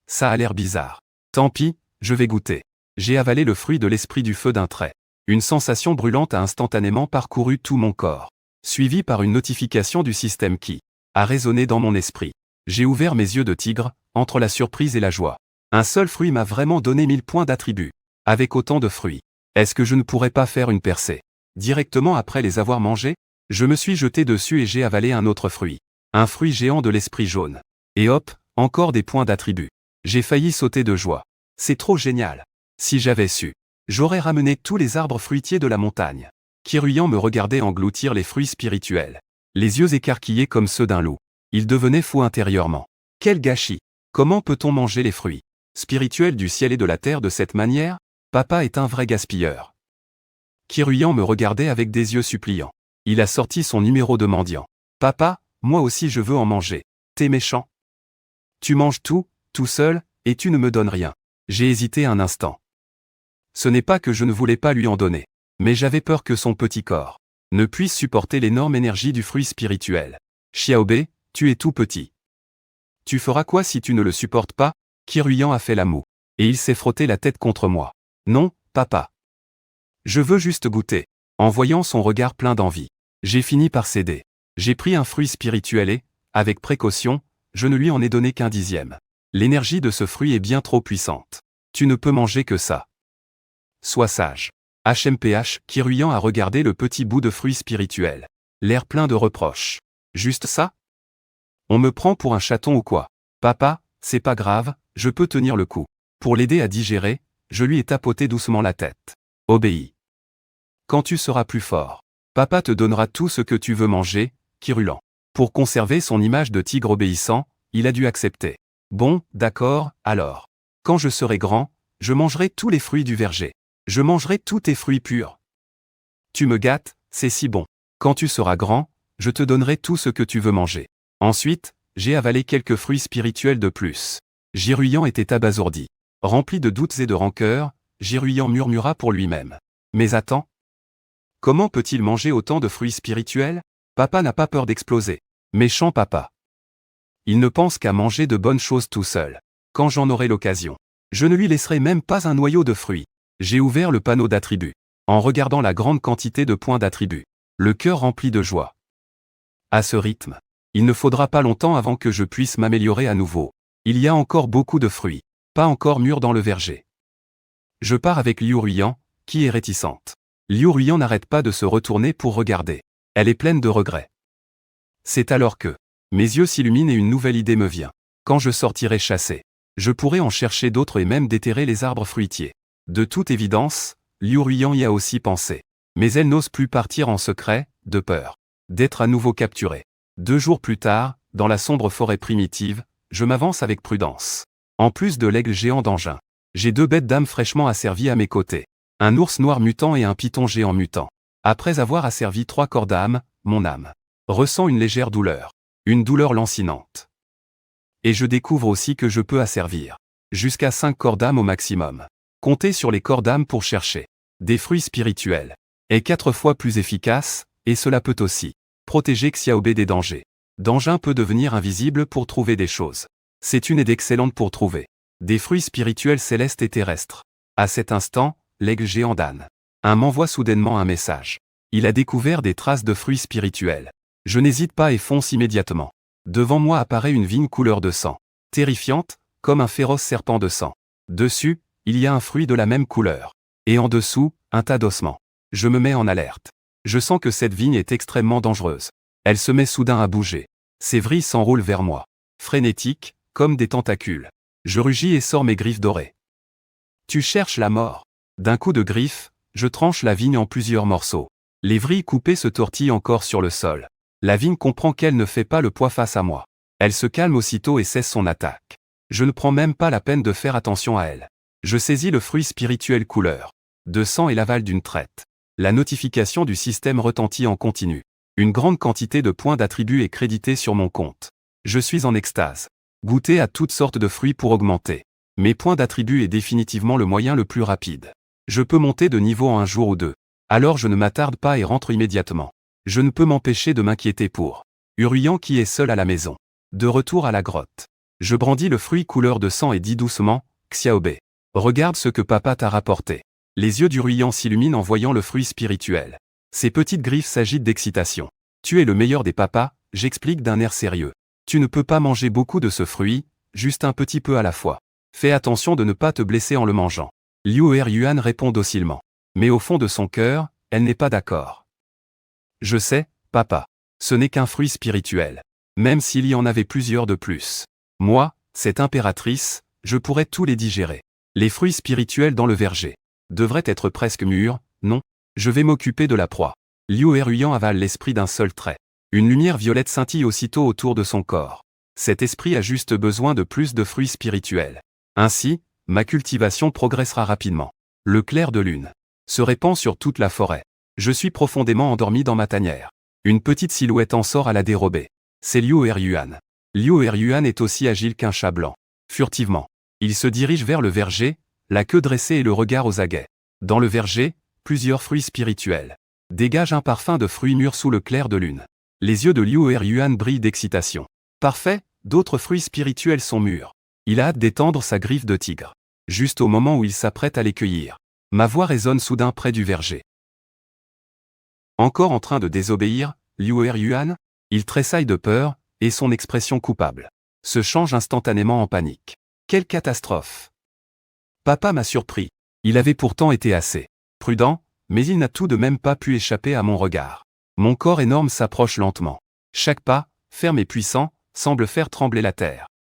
Ça a l'air bizarre. Tant pis, je vais goûter. J'ai avalé le fruit de l'esprit du feu d'un trait. Une sensation brûlante a instantanément parcouru tout mon corps, suivie par une notification du système qui a résonné dans mon esprit. J'ai ouvert mes yeux de tigre, entre la surprise et la joie. Un seul fruit m'a vraiment donné 1000 points d'attribut. Avec autant de fruits, est-ce que je ne pourrais pas faire une percée? Directement après les avoir mangés, je me suis jeté dessus et j'ai avalé un autre fruit. Un fruit géant de l'esprit jaune. Et hop, encore des points d'attribut. J'ai failli sauter de joie. C'est trop génial. Si j'avais su, j'aurais ramené tous les arbres fruitiers de la montagne. Kiruyan me regardait engloutir les fruits spirituels. Les yeux écarquillés comme ceux d'un loup. Il devenait fou intérieurement. Quel gâchis! Comment peut-on manger les fruits spirituels du ciel et de la terre de cette manière? Papa est un vrai gaspilleur. Kiruyan me regardait avec des yeux suppliants. Il a sorti son numéro de mendiant. Papa, moi aussi je veux en manger. T'es méchant. Tu manges tout, tout seul, et tu ne me donnes rien. J'ai hésité un instant. Ce n'est pas que je ne voulais pas lui en donner, mais j'avais peur que son petit corps ne puisse supporter l'énorme énergie du fruit spirituel. Xiaobe, tu es tout petit. Tu feras quoi si tu ne le supportes pas? Kiruyan a fait la moue, et il s'est frotté la tête contre moi. Non, papa. Je veux juste goûter. En voyant son regard plein d'envie, j'ai fini par céder. J'ai pris un fruit spirituel et, avec précaution, je ne lui en ai donné qu'un dixième. L'énergie de ce fruit est bien trop puissante. Tu ne peux manger que ça. Sois sage. HMPH, Kiruyan a regardé le petit bout de fruit spirituel. L'air plein de reproches. Juste ça? On me prend pour un chaton ou quoi? Papa, c'est pas grave, je peux tenir le coup. Pour l'aider à digérer, je lui ai tapoté doucement la tête. Obéis. Quand tu seras plus fort, papa te donnera tout ce que tu veux manger, Kiruyan. Pour conserver son image de tigre obéissant, il a dû accepter. Bon, d'accord, alors. Quand je serai grand, je mangerai tous les fruits du verger. Je mangerai tous tes fruits purs. Tu me gâtes, c'est si bon. Quand tu seras grand, je te donnerai tout ce que tu veux manger. Ensuite, j'ai avalé quelques fruits spirituels de plus. Giruyan était abasourdi. Rempli de doutes et de rancœur, Giruyan murmura pour lui-même. Mais attends. Comment peut-il manger autant de fruits spirituels? Papa n'a pas peur d'exploser. Méchant papa. Il ne pense qu'à manger de bonnes choses tout seul. Quand j'en aurai l'occasion, je ne lui laisserai même pas un noyau de fruits. J'ai ouvert le panneau d'attributs. En regardant la grande quantité de points d'attributs, le cœur rempli de joie. À ce rythme, il ne faudra pas longtemps avant que je puisse m'améliorer à nouveau. Il y a encore beaucoup de fruits, pas encore mûrs dans le verger. Je pars avec Liu Ruyan, qui est réticente. Liu Ruyan n'arrête pas de se retourner pour regarder. Elle est pleine de regrets. C'est alors que mes yeux s'illuminent et une nouvelle idée me vient. Quand je sortirai chasser, je pourrai en chercher d'autres et même déterrer les arbres fruitiers. De toute évidence, Liu Ruyan y a aussi pensé. Mais elle n'ose plus partir en secret, de peur d'être à nouveau capturée. 2 jours plus tard, dans la sombre forêt primitive, je m'avance avec prudence. En plus de l'aigle géant d'Angin, j'ai 2 bêtes d'âme fraîchement asservies à mes côtés. Un ours noir mutant et un python géant mutant. Après avoir asservi 3 corps d'âme, mon âme ressent une légère douleur. Une douleur lancinante. Et je découvre aussi que je peux asservir jusqu'à 5 corps d'âme au maximum. Compter sur les corps d'âme pour chercher des fruits spirituels est 4 fois plus efficace, et cela peut aussi protéger Xiaobei des dangers. D'Angin peut devenir invisible pour trouver des choses. C'est une aide excellente pour trouver des fruits spirituels célestes et terrestres. À cet instant, l'aigle géant d'An m'envoie soudainement un message. Il a découvert des traces de fruits spirituels. Je n'hésite pas et fonce immédiatement. Devant moi apparaît une vigne couleur de sang, terrifiante, comme un féroce serpent de sang. Dessus, il y a un fruit de la même couleur. Et en dessous, un tas d'ossements. Je me mets en alerte. Je sens que cette vigne est extrêmement dangereuse. Elle se met soudain à bouger. Ses vrilles s'enroulent vers moi. Frénétiques, comme des tentacules. Je rugis et sors mes griffes dorées. Tu cherches la mort. D'un coup de griffe, je tranche la vigne en plusieurs morceaux. Les vrilles coupées se tortillent encore sur le sol. La vigne comprend qu'elle ne fait pas le poids face à moi. Elle se calme aussitôt et cesse son attaque. Je ne prends même pas la peine de faire attention à elle. Je saisis le fruit spirituel couleur de sang et l'avale d'une traite. La notification du système retentit en continu. Une grande quantité de points d'attributs est créditée sur mon compte. Je suis en extase. Goûter à toutes sortes de fruits pour augmenter mes points d'attributs est définitivement le moyen le plus rapide. Je peux monter de niveau en 1 jour ou 2. Alors je ne m'attarde pas et rentre immédiatement. Je ne peux m'empêcher de m'inquiéter pour Ruyan qui est seul à la maison. De retour à la grotte. Je brandis le fruit couleur de sang et dis doucement, Xiaobei. Regarde ce que papa t'a rapporté. Les yeux du Ruyan s'illuminent en voyant le fruit spirituel. Ses petites griffes s'agitent d'excitation. Tu es le meilleur des papas, j'explique d'un air sérieux. Tu ne peux pas manger beaucoup de ce fruit, juste un petit peu à la fois. Fais attention de ne pas te blesser en le mangeant. Liu Ruyan répond docilement. Mais au fond de son cœur, elle n'est pas d'accord. Je sais, papa. Ce n'est qu'un fruit spirituel. Même s'il y en avait plusieurs de plus. Moi, cette impératrice, je pourrais tous les digérer. Les fruits spirituels dans le verger devraient être presque mûrs, non? Je vais m'occuper de la proie. Liu Ruyan avale l'esprit d'un seul trait. Une lumière violette scintille aussitôt autour de son corps. Cet esprit a juste besoin de plus de fruits spirituels. Ainsi, ma cultivation progressera rapidement. Le clair de lune se répand sur toute la forêt. Je suis profondément endormi dans ma tanière. Une petite silhouette en sort à la dérobée. C'est Liu Ruyan. Liu Ruyan est aussi agile qu'un chat blanc. Furtivement, il se dirige vers le verger, la queue dressée et le regard aux aguets. Dans le verger, plusieurs fruits spirituels dégagent un parfum de fruits mûrs sous le clair de lune. Les yeux de Liu Ruyan brillent d'excitation. Parfait, d'autres fruits spirituels sont mûrs. Il a hâte d'étendre sa griffe de tigre. Juste au moment où il s'apprête à les cueillir, ma voix résonne soudain près du verger. Encore en train de désobéir, Liu Ruyan? Il tressaille de peur, et son expression coupable se change instantanément en panique. Quelle catastrophe! Papa m'a surpris. Il avait pourtant été assez prudent, mais il n'a tout de même pas pu échapper à mon regard. Mon corps énorme s'approche lentement. Chaque pas, ferme et puissant, semble faire trembler la terre.